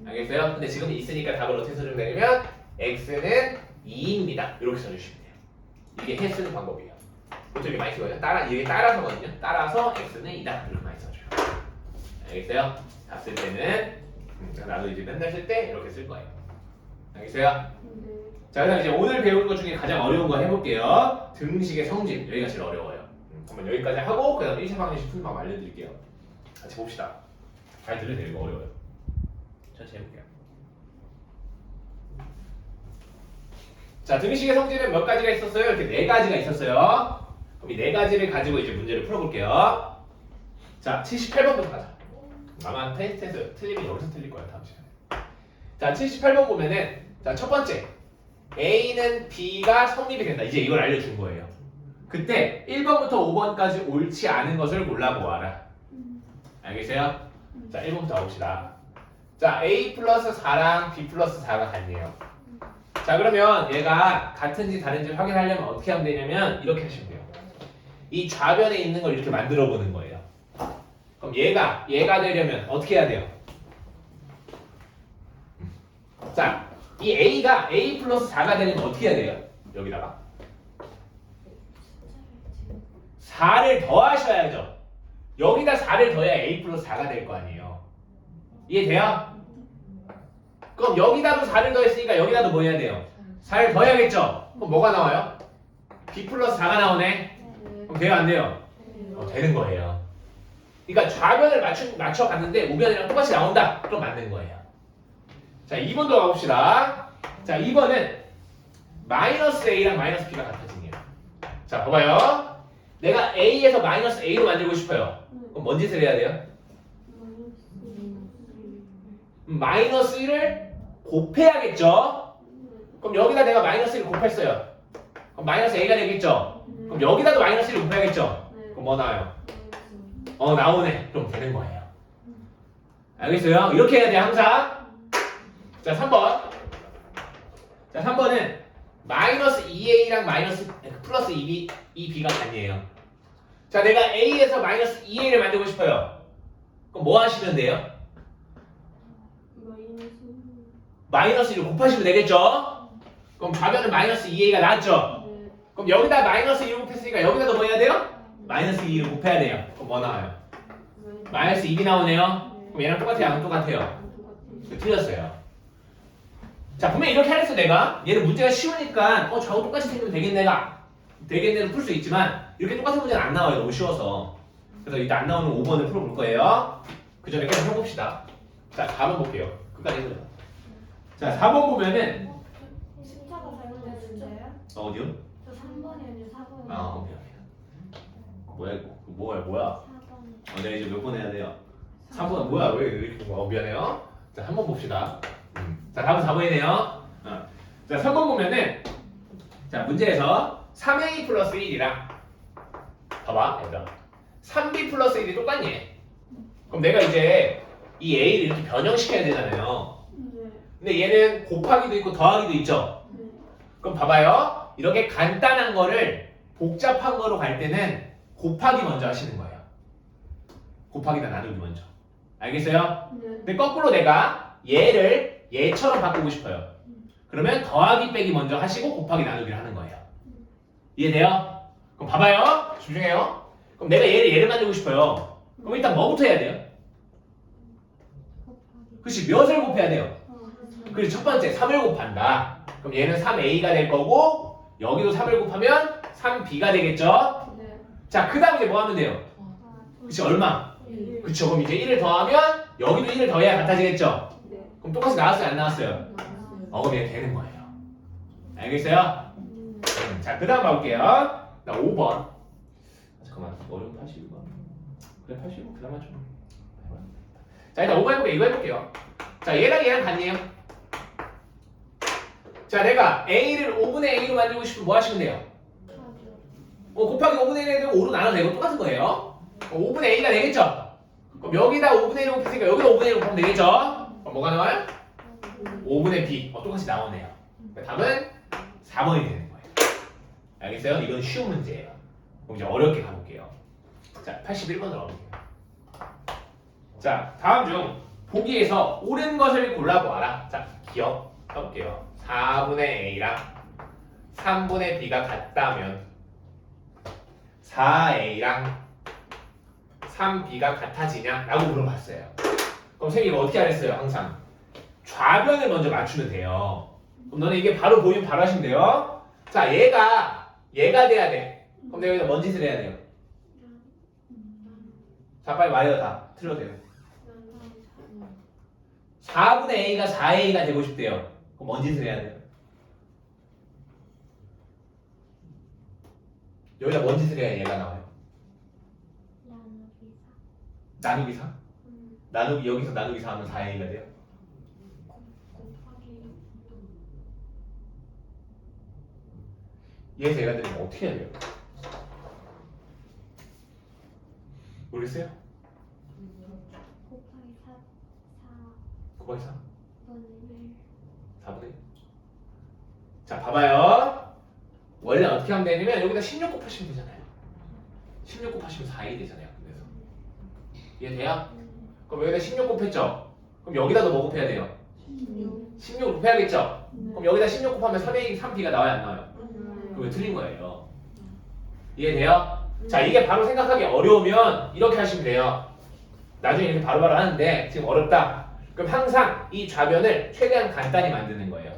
알겠어요? 근데 지금 있으니까 답을 어떻게 써주면 x는 2입니다. 이렇게 써주시면 돼요. 이게 해 쓰는 방법이에요. 보통 이렇게 많이 쓰거든요. 이게 따라서거든요. 따라서 x는 2다. 이렇게 많이 써줘요. 알겠어요? 다 쓸 때는 나도 이제 맨날 쓸 때 이렇게 쓸 거예요. 알겠어요?
네.
자, 그다음 이제 오늘 배운 것 중에 가장 어려운 거 해볼게요. 등식의 성질. 여기가 제일 어려워요. 한번 여기까지 하고 그다음 1차 방정식 푸는 방법 알려드릴게요. 같이 봅시다. 잘 들으세요. 이거 어려워요. 천천히 해볼게요. 자, 등식의 성질은 몇 가지가 있었어요? 이렇게 4가지가 있었어요. 그럼 이 4가지를 가지고 이제 문제를 풀어볼게요. 자, 78번부터 가자. 아마 테스트에서 틀리면 여기서 틀릴 거예요. 다음 시간에. 자, 78번 보면은 자, 첫 번째 A는 B가 성립이 된다. 이제 이걸 알려준 거예요. 그때 1번부터 5번까지 옳지 않은 것을 골라보아라. 알겠어요? 자 1번부터 가봅시다. 자 a 플러스 4랑 b 플러스 4가 같네요. 자 그러면 얘가 같은지 다른지 확인하려면 어떻게 하면 되냐면 이렇게 하시면 돼요. 이 좌변에 있는 걸 이렇게 만들어 보는 거예요. 그럼 얘가 되려면 어떻게 해야 돼요? 자, 이 a가 a 플러스 4가 되려면 어떻게 해야 돼요? 여기다가 4를 더하셔야죠. 여기다 4를 더해야 a 플러스 4가 될 거 아니에요. 이해돼요? 그럼 여기다도 4를 더했으니까 여기다도 뭐 해야 돼요? 4를 더해야겠죠? 그럼 뭐가 나와요? b 플러스 4가 나오네. 그럼 돼요 안 돼요? 되는 거예요. 그러니까 좌변을 맞춰봤는데 우변이랑 똑같이 나온다. 그럼 맞는 거예요. 자 2번도 가봅시다. 자 2번은 마이너스 a랑 마이너스 b가 같아지네요. 자 봐봐요. 내가 a에서 마이너스 a로 만들고 싶어요. 그럼 뭔 짓을 해야 돼요? 마이너스 1을 곱해야겠죠? 그럼 여기다 내가 마이너스 1을 곱했어요. 그럼 마이너스 a가 되겠죠? 그럼 여기다도 마이너스 1을 곱해야겠죠? 그럼 뭐 나와요? 나오네. 그럼 되는 거예요. 알겠어요? 이렇게 해야 돼 항상. 자 3번. 자 3번은 마이너스 2a랑 마이너스 플러스 2b가 같네요. 자 내가 a에서 마이너스 2a를 만들고 싶어요. 그럼 뭐 하시면 돼요? 마이너스 1을 곱하시면 되겠죠? 그럼 좌변은 마이너스 2a가 나왔죠? 그럼 여기다 마이너스 1을 곱했으니까 여기다도 뭐 해야 돼요? 마이너스 2를 곱해야 돼요. 그럼 뭐 나와요? 마이너스 2이 나오네요. 그럼 얘랑 똑같아요? 안 똑같아요? 틀렸어요. 자 보면 이렇게 하랬어 내가. 얘는 문제가 쉬우니까 저하고 똑같이 생기면 되겠네를 풀 수 있지만 이렇게 똑같은 문제는 안 나와요. 너무 쉬워서. 그래서 이따 안 나오는 5번을 풀어볼 거예요. 그 전에 계속 해봅시다. 자 4번 볼게요. 끝까지 해보자. 자 4번 보면은
숫자가 잘못됐는데요?
어디요?
저 3번이 아니라 4번이요.
아 오케이. 뭐야 이거? 뭐야?
4번.
내가 이제 몇 번 해야 돼요? 3번 뭐야 왜 이렇게 미안해요. 자 3번 봅시다. 자 다음은 4번이네요. 자 3번 보면은 자 문제에서 3a 플러스 1이랑 봐봐 얘들아 3b 플러스 1이 똑같니? 그럼 내가 이제 이 a를 이렇게 변형시켜야 되잖아요.
네.
근데 얘는 곱하기도 있고 더하기도 있죠.
네.
그럼 봐봐요. 이렇게 간단한 거를 복잡한 거로 갈 때는 곱하기 먼저 하시는 거예요. 곱하기나 나누기 먼저. 알겠어요?
네.
근데 거꾸로 내가 얘를 얘처럼 바꾸고 싶어요. 그러면 더하기 빼기 먼저 하시고 곱하기 나누기를 하는 거예요. 이해돼요? 그럼 봐봐요. 집중해요. 그럼 내가 얘를 만들고 싶어요. 그럼 일단 뭐부터 해야 돼요? 그렇지. 몇을 곱해야 돼요? 그래서 첫 번째 3을 곱한다. 그럼 얘는 3a가 될 거고 여기도 3을 곱하면 3b가 되겠죠?
네.
자, 그 다음 이제 뭐 하면 돼요? 그치, 얼마? 그쵸, 그럼 이제 1을 더하면 여기도 1을 더해야 같아지겠죠?
네.
그럼 똑같이 나왔어요, 안 나왔어요? 그럼 얘 되는 거예요. 알겠어요? 자, 그 다음 봐볼게요. 나 5번. 잠깐만, 어려운 81번. 그래, 81번 그 다음 맞춰. 자, 일단 5번 해볼게요. 이거 해볼게요. 자, 얘랑 같네요. 자, 내가 a를 5분의 a로 만들고 싶으면 뭐 하시면 돼요? 곱하기 5분의 1에 되고 5로 나눠도 되고 똑같은 거예요. 5분의 a가 되겠죠? 그럼 여기다 5분의 1을 곱했으니까 여기다 5분의 1을 곱하면 되겠죠? 그럼 뭐가 나와요? 5분의 b. 똑같이 나오네요. 답은 4번이 되는 거예요. 알겠어요? 이건 쉬운 문제예요. 그럼 이제 어렵게 가볼게요. 자, 81번으로 가볼게요. 자, 다음 중 보기에서 옳은 것을 골라보아라. 자, 기억 해볼게요. 4분의 a랑 3분의 b가 같다면 4a랑 3b가 같아지냐? 라고 물어봤어요. 그럼 선생님 이거 어떻게 하랬어요? 항상 좌변을 먼저 맞추면 돼요. 그럼 너는 이게 바로 보이면 바로 하시면 돼요. 자, 얘가 돼야 돼. 그럼 내가 여기다 뭔 짓을 해야 돼요? 자, 빨리 말해요. 다 틀어도 돼요. 4분의 a가 4a가 되고 싶대요. 그럼 뭔 짓을 해야 돼요? 여기다 뭔 짓을 해야 얘가 나와요? 나누기 4? 여기서 나누기 4 하면 4a가 돼요? 얘에서 얘가 되면 어떻게 해야 돼요? 모르겠어요? 거의 3? 4분의 1? 자 봐봐요. 원래 어떻게 하면 되냐면 여기다 16 곱하시면 되잖아요. 16 곱하시면 4이 되잖아요. 그래서 이해돼요? 그럼 여기다 16 곱했죠? 그럼 여기다도 뭐 곱해야 돼요? 16 곱해야겠죠? 그럼 여기다 16 곱하면 3b가 나와요 안 나와요? 그거 틀린 거예요. 이해돼요? 자 이게 바로 생각하기 어려우면 이렇게 하시면 돼요. 나중에 이렇게 바로바로 하는데 지금 어렵다. 그럼 항상 이 좌변을 최대한 간단히 만드는 거예요.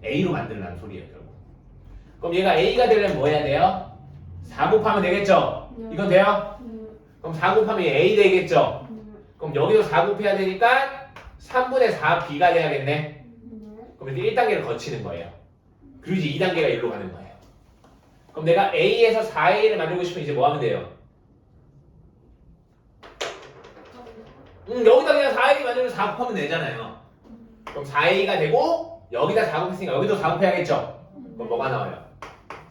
A로 만들라는 소리예요 결국. 그럼 얘가 A가 되려면 뭐 해야 돼요? 4 곱하면 되겠죠? 이건 돼요? 그럼 4 곱하면 A 되겠죠? 그럼 여기도 4 곱해야 되니까 3분의 4b가 돼야겠네. 그럼 이제 1단계를 거치는 거예요. 그리고 이제 2단계가 일로 가는 거예요. 그럼 내가 A에서 4A를 만들고 싶으면 이제 뭐 하면 돼요? 여기다 그냥 4A 만들면 4 곱하면 되잖아요. 그럼 4A가 되고 여기다 4 곱했으니까 여기도 4 곱해야겠죠? 그럼 뭐가 나와요?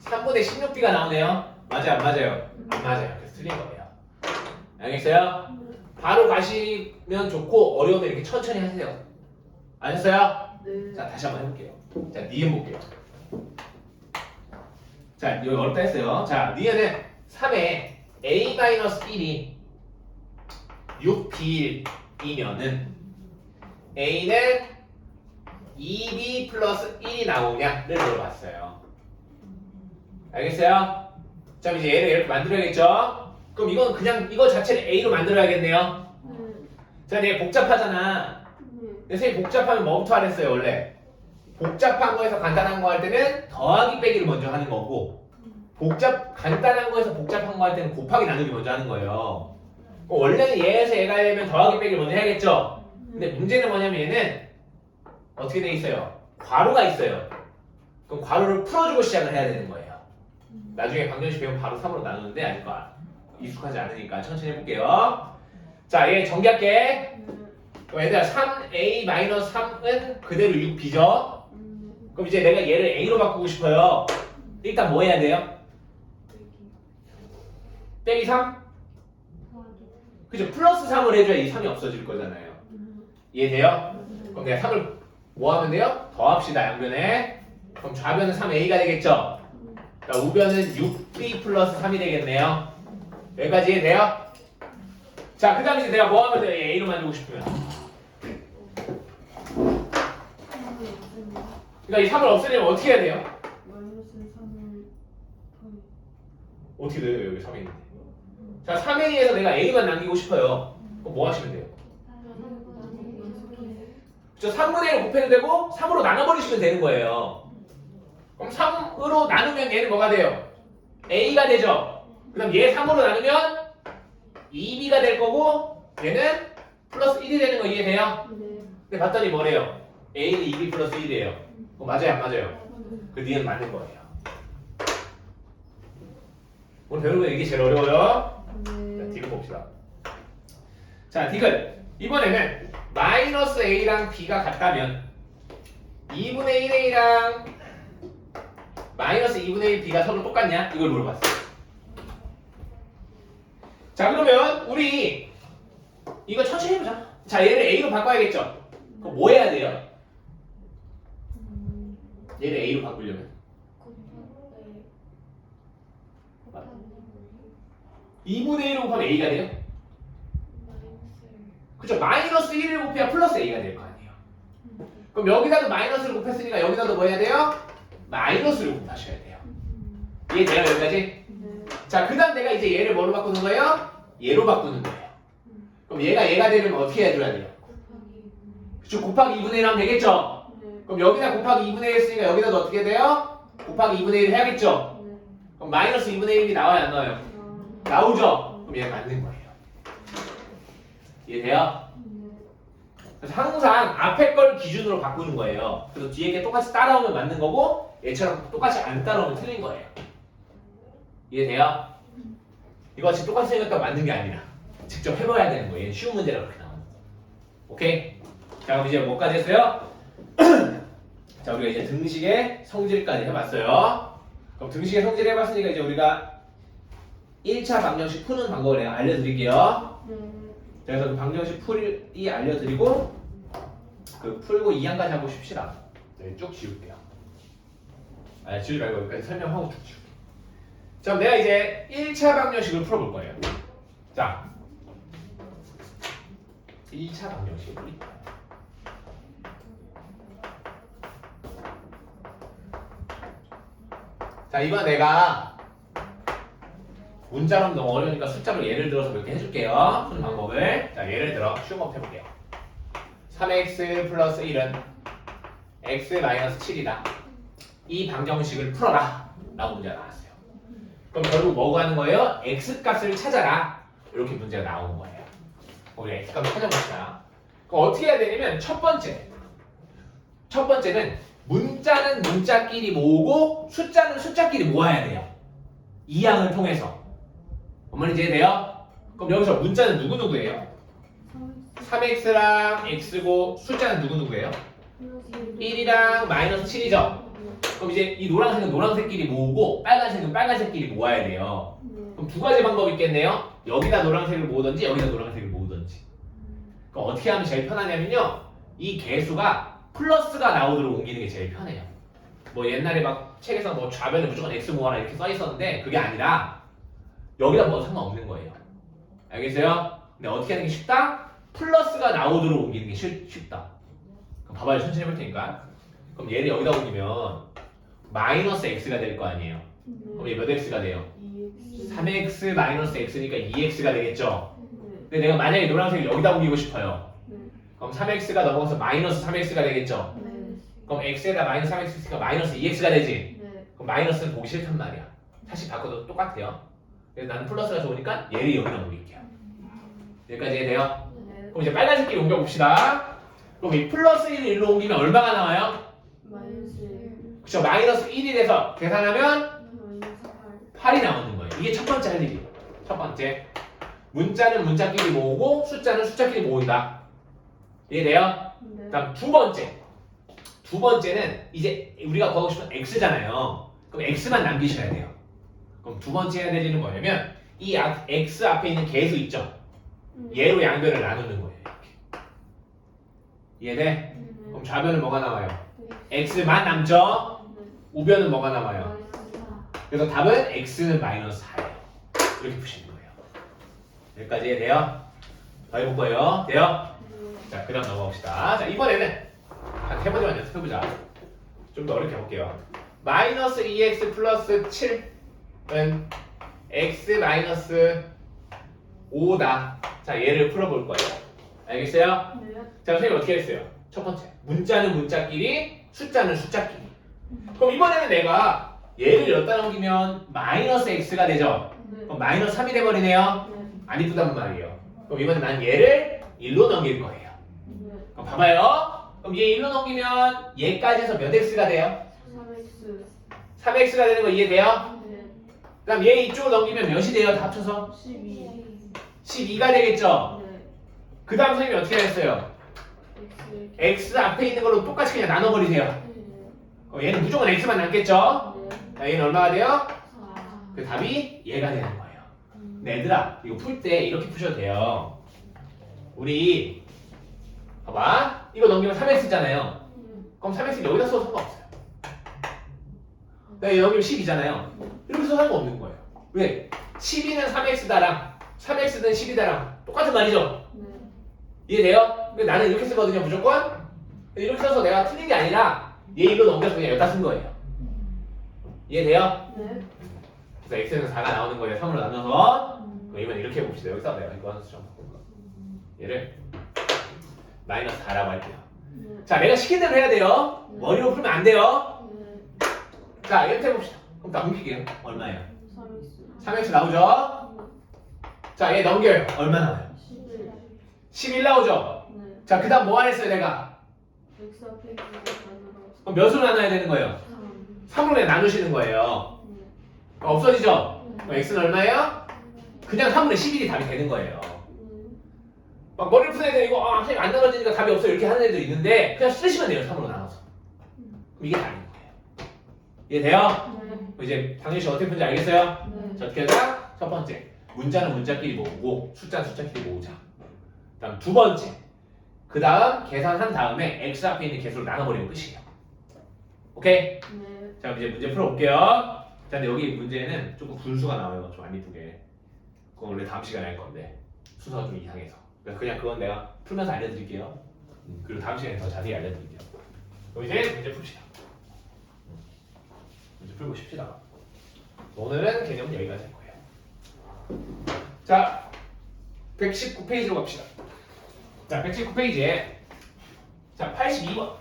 3분의 16b가 나오네요. 맞아요? 안 맞아요? 안 맞아요. 그래서 틀린 거예요. 알겠어요? 바로 가시면 좋고 어려우면 이렇게 천천히 하세요. 아셨어요?
네.
자 다시 한번 해볼게요. 자 니은 볼게요. 자 여기 어렵다 했어요. 자 니은은 3에 a-1이 6b이면은 a는 2b 플러스 1이 나오냐를 물어봤어요. 알겠어요? 자 이제 얘를 이렇게 만들어야겠죠? 그럼 이건 그냥 이거 자체를 a로 만들어야겠네요. 자 얘 복잡하잖아. 근데 선생님 복잡하면 뭐부터 하랬어요 원래? 복잡한 거에서 간단한 거 할 때는 더하기 빼기를 먼저 하는 거고 간단한 거에서 복잡한 거 할 때는 곱하기 나누기 먼저 하는 거예요. 원래는 얘에서 얘가 되면 더하기 빼기를 먼저 해야겠죠? 근데 문제는 뭐냐면 얘는 어떻게 돼 있어요? 괄호가 있어요. 그럼 괄호를 풀어주고 시작을 해야 되는 거예요. 나중에 방정식 배우면 바로 3으로 나누는데 아직 익숙하지 않으니까 천천히 해볼게요. 자, 얘 정리할게. 그럼 얘들아 3a-3은 그대로 6b죠? 그럼 이제 내가 얘를 a로 바꾸고 싶어요. 일단 뭐 해야 돼요? 빼기 3? 그죠? 플러스 3을 해줘야 이 3이 없어질 거잖아요. 이해돼요? 그럼 내가 3을 뭐 하면 돼요? 더합시다 양변에. 그럼 좌변은 3a가 되겠죠? 자, 우변은 6b 플러스 3이 되겠네요. 여기까지 이해돼요? 자, 그 다음에 이제 내가 뭐 하면 돼요? 얘 a로 만들고 싶으면. 그러니까 이 3을 없애려면 어떻게 해야 돼요? 어떻게 돼요? 여기 3이 있는데. 자, 3a에서 내가 a만 남기고 싶어요. 그럼 뭐 하시면 돼요? 그쵸? 3분의 1을 곱해도 되고 3으로 나눠버리시면 되는 거예요. 그럼 3으로 나누면 얘는 뭐가 돼요? a가 되죠? 그럼 얘 3으로 나누면 2b가 될 거고 얘는 플러스 1이 되는 거 이해돼요? 근데 봤더니 뭐래요? a는 2b 플러스 1이에요. 맞아요 안 맞아요? 그 니은 맞는 거예요. 오늘 배우는 거 이게 제일 어려워요. 자, 디귿 봅시다. 자, 디귿. 이번에는 마이너스 a랑 b가 같다면 2분의 1a랑 마이너스 2분의 1 b가 서로 똑같냐? 이걸 물어봤어요. 자, 그러면 우리 이거 천천히 해보자. 자, 얘를 a로 바꿔야겠죠? 그럼 뭐 해야 돼요? 얘를 a로 바꾸려면 2분의 1을 곱하면 a가 돼요? 그쵸? 마이너스 1을 곱해야 플러스 a가 될 거 아니에요. 그럼 여기다도 마이너스를 곱했으니까 여기다도 뭐 해야 돼요? 마이너스를 곱하셔야 돼요. 이해돼요 여기까지? 자, 그 다음 내가 이제 얘를 뭐로 바꾸는 거예요? 얘로 바꾸는 거예요. 그럼 얘가 되려면 어떻게 해줘야 돼요? 그쵸? 곱하기 2분의 1 하면 되겠죠? 그럼 여기다 곱하기 2분의 1 했으니까 여기다도 어떻게 돼요? 곱하기 2분의 1 해야겠죠? 그럼 마이너스 2분의 1이 나와요 안 나와요? 나오죠? 그럼 얘가 맞는 거예요. 이해돼요? 그래서 항상 앞에 걸 기준으로 바꾸는 거예요. 그래서 뒤에 게 똑같이 따라오면 맞는 거고 얘처럼 똑같이 안 따라오면 틀린 거예요. 이해돼요? 이거 지금 똑같이 생겼다고 맞는 게 아니라 직접 해봐야 되는 거예요. 쉬운 문제라 그렇게 나오는 거. 오케이? 자, 그럼 이제 뭐까지 했어요? 자, 우리가 이제 등식의 성질까지 해봤어요. 그럼 등식의 성질 해봤으니까 이제 우리가 1차 방정식 푸는 방법을 내가 알려드릴게요. 그래서 그 방정식 풀이 알려드리고 그 풀고 2항까지 하고 쉽시다. 네, 쭉 지울게요. 아니 지우지 말고 여기까지 설명하고 쭉 지울게요. 자, 그럼 내가 이제 1차 방정식을 풀어볼 거예요. 자, 1차 방정식을 풀 거예요. 자, 이번 내가 문자로 너무 어려우니까 숫자로 예를 들어서 몇 개 해줄게요. 푸는 방법을. 자, 예를 들어 쉬운 거 해볼게요. 3x 플러스 1은 x 마이너스 7이다. 이 방정식을 풀어라. 라고 문제가 나왔어요. 그럼 결국 뭐가 하는 거예요? x 값을 찾아라. 이렇게 문제가 나오는 거예요. 우리 x 값을 찾아봅시다. 그럼 어떻게 해야 되냐면 첫 번째는 문자는 문자끼리 모으고 숫자는 숫자끼리 모아야 돼요. 이 항을 통해서. 어머니 이해돼요? 그럼 여기서 문자는 누구누구예요? 3x랑 x고 숫자는 누구누구예요? 1이랑 마이너스 7이죠? 그럼 이제 이 노란색은 노란색끼리 모으고 빨간색은 빨간색끼리 모아야 돼요. 그럼 두 가지 방법이 있겠네요. 여기다 노란색을 모으든지 여기다 노란색을 모으든지. 그럼 어떻게 하면 제일 편하냐면요. 이 개수가 플러스가 나오도록 옮기는 게 제일 편해요. 뭐 옛날에 막 책에서 뭐 좌변에 무조건 x 모아라 이렇게 써 있었는데 그게 아니라 여기다 뭐도 상관없는 거예요. 알겠어요? 근데 어떻게 하는 게 쉽다? 플러스가 나오도록 옮기는 게 쉽다. 그럼 봐봐요. 천천히 해볼 테니까. 그럼 얘를 여기다 옮기면 마이너스 x가 될 거 아니에요. 그럼 얘 몇 x가 돼요? 3x 마이너스 x니까 2x가 되겠죠? 근데 내가 만약에 노란색을 여기다 옮기고 싶어요. 그럼 3x가 넘어가서 마이너스 3x가 되겠죠? 그럼 x에다 마이너스 3x가 마이너스 2x가 되지? 그럼 마이너스는 보기 싫단 말이야. 사실 바꿔도 똑같아요. 그래서 나는 플러스가 좋으니까 얘를 여기다 옮길게요. 여기까지 이해돼요? 그럼 이제 빨간색끼리 옮겨봅시다. 그럼 이 플러스 1을 1로 옮기면 얼마가 나와요? 그쵸? 마이너스 1이 돼서 계산하면 8이 나오는 거예요. 이게 첫 번째 할 일이에요. 첫 번째. 문자는 문자끼리 모으고 숫자는 숫자끼리 모은다. 이해돼요? 그다음 두 번째는 이제 우리가 구하고 싶은 x잖아요. 그럼 x만 남기셔야 돼요. 그럼 두 번째 해야 될 일은 뭐냐면 이 x 앞에 있는 개수 있죠? 얘로 양변을 나누는 거예요. 이렇게. 이해돼? 그럼 좌변은 뭐가 나와요? x만 남죠? 우변은 뭐가 나와요? 그래서 답은 x는 마이너스 4예요. 이렇게 푸시는 거예요. 여기까지 이해돼요? 더 해볼 거예요. 돼요? 자, 그 다음 넘어갑시다. 자, 이번에는 한 세 번째만 연습해보자. 좀 더 어렵게 해볼게요. 마이너스 2x 플러스 7은 x 마이너스 5다. 자, 얘를 풀어볼 거예요. 알겠어요? 자, 선생님 어떻게 했어요? 첫 번째, 문자는 문자끼리, 숫자는 숫자끼리. 그럼 이번에는 내가 얘를 여기다 넘기면 마이너스 x가 되죠? 그럼 마이너스 3이 돼버리네요? 안 이쁘단 말이에요. 그럼 이번에 난 얘를 1로 넘길 거예요. 그럼 봐봐요. 그럼 얘 1로 넘기면 얘까지 해서 몇 x가 돼요? 3x가 되는 거 이해돼요? 그 다음 얘 이쪽으로 넘기면 몇이 돼요? 다 합쳐서? 12가 되겠죠? 그 다음 선생님이 어떻게 했어요? x 앞에 있는 걸로 똑같이 그냥 나눠버리세요. 얘는 무조건 x만 남겠죠? 자, 얘는 얼마가 돼요? 그 답이 얘가 되는 거예요. 근데 얘들아, 이거 풀 때 이렇게 푸셔도 돼요. 우리 봐봐, 이거 넘기면 3x잖아요. 그럼 3x 여기다 써도 상관없어요. 여기 넘기면 10이잖아요. 이렇게 써도 상관없는 거예요. 왜? 12는 3x다랑 3x는 12다랑 똑같은 말이죠? 이해돼요? 근데 나는 이렇게 쓰거든요, 무조건. 이렇게 써서 내가 틀린 게 아니라 얘 이거 넘겨서 그냥 여기다 쓴 거예요. 이해돼요? 그래서 x는 4가 나오는 거예요. 3으로 나눠서. 그러면 이렇게 해봅시다. 여기서 내가 이거 하나 좀 바꿀까? 얘를 마이너스 4라고 할게요. 자, 내가 시킨 대로 해야 돼요. 머리로 풀면 안 돼요. 자, 이렇게 해봅시다. 그럼 넘길게요. 얼마예요? 3x 나오죠? 자, 얘 넘겨요. 얼마 나와요? 11 나오죠? 자, 그 다음 뭐 안 했어요, 내가? 그럼 몇으로 나눠야 되는 거예요? 3으로 그냥 나누시는 거예요. 없어지죠? 그럼 x는 얼마예요? 그냥 3분의 11이 답이 되는 거예요. 막 머리를 푸는 애들 이거 선생님 안 나눠지니까 답이 없어 이렇게 하는 애들 있는데 그냥 쓰시면 돼요. 3으로 나눠서. 그럼 이게 답인 거예요. 이해돼요? 이제 당연히 어떻게 푸는지 알겠어요? 자, 어떻게 하자? 첫 번째, 문자는 문자끼리 모으고 숫자는 숫자끼리 모으자. 그 다음 두 번째, 그 다음 계산한 다음에 x 앞에 있는 개수로 나눠버리면 끝이에요. 오케이?
네.
자 이제 문제 풀어볼게요. 자 근데 여기 문제는 조금 분수가 나와요. 좀 안 이쁘게. 그건 원래 다음 시간에 할 건데 순서가 좀 이상해서. 그래서 그냥 그건 내가 풀면서 알려드릴게요. 그리고 다음 시간에 더 자세히 알려드릴게요. 그럼 이제 문제 풉시다. 문제 풀고 싶시다. 오늘은 개념은 여기까지 할 거예요. 자 119페이지로 갑시다. 자 119페이지에 자 82번.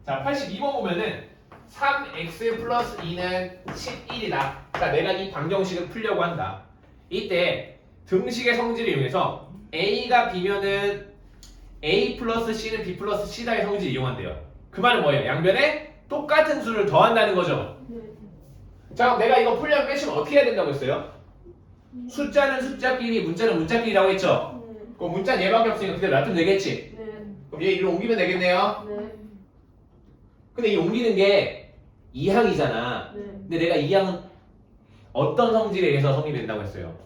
자 82번 보면은 3x 플러스 2는 11이다. 자 내가 이 방정식을 풀려고 한다. 이때 등식의 성질을 이용해서 a가 b면은 a 플러스 c는 b 플러스 c다의 성질을 이용한대요. 그 말은 뭐예요? 양변에 똑같은 수를 더한다는 거죠.
네.
자 그럼 내가 이거 풀려면 빼시면 어떻게 해야 된다고 했어요? 숫자는 숫자끼리 문자는 문자끼리라고 했죠.
네.
그럼 문자는 얘밖에 없으니까 그대로 놔두면 되겠지.
네.
그럼 얘 이리로 옮기면 되겠네요.
네.
근데 이 옮기는 게 2항이잖아.
네.
근데 내가 2항은 어떤 성질에 의해서 성립된다고 했어요?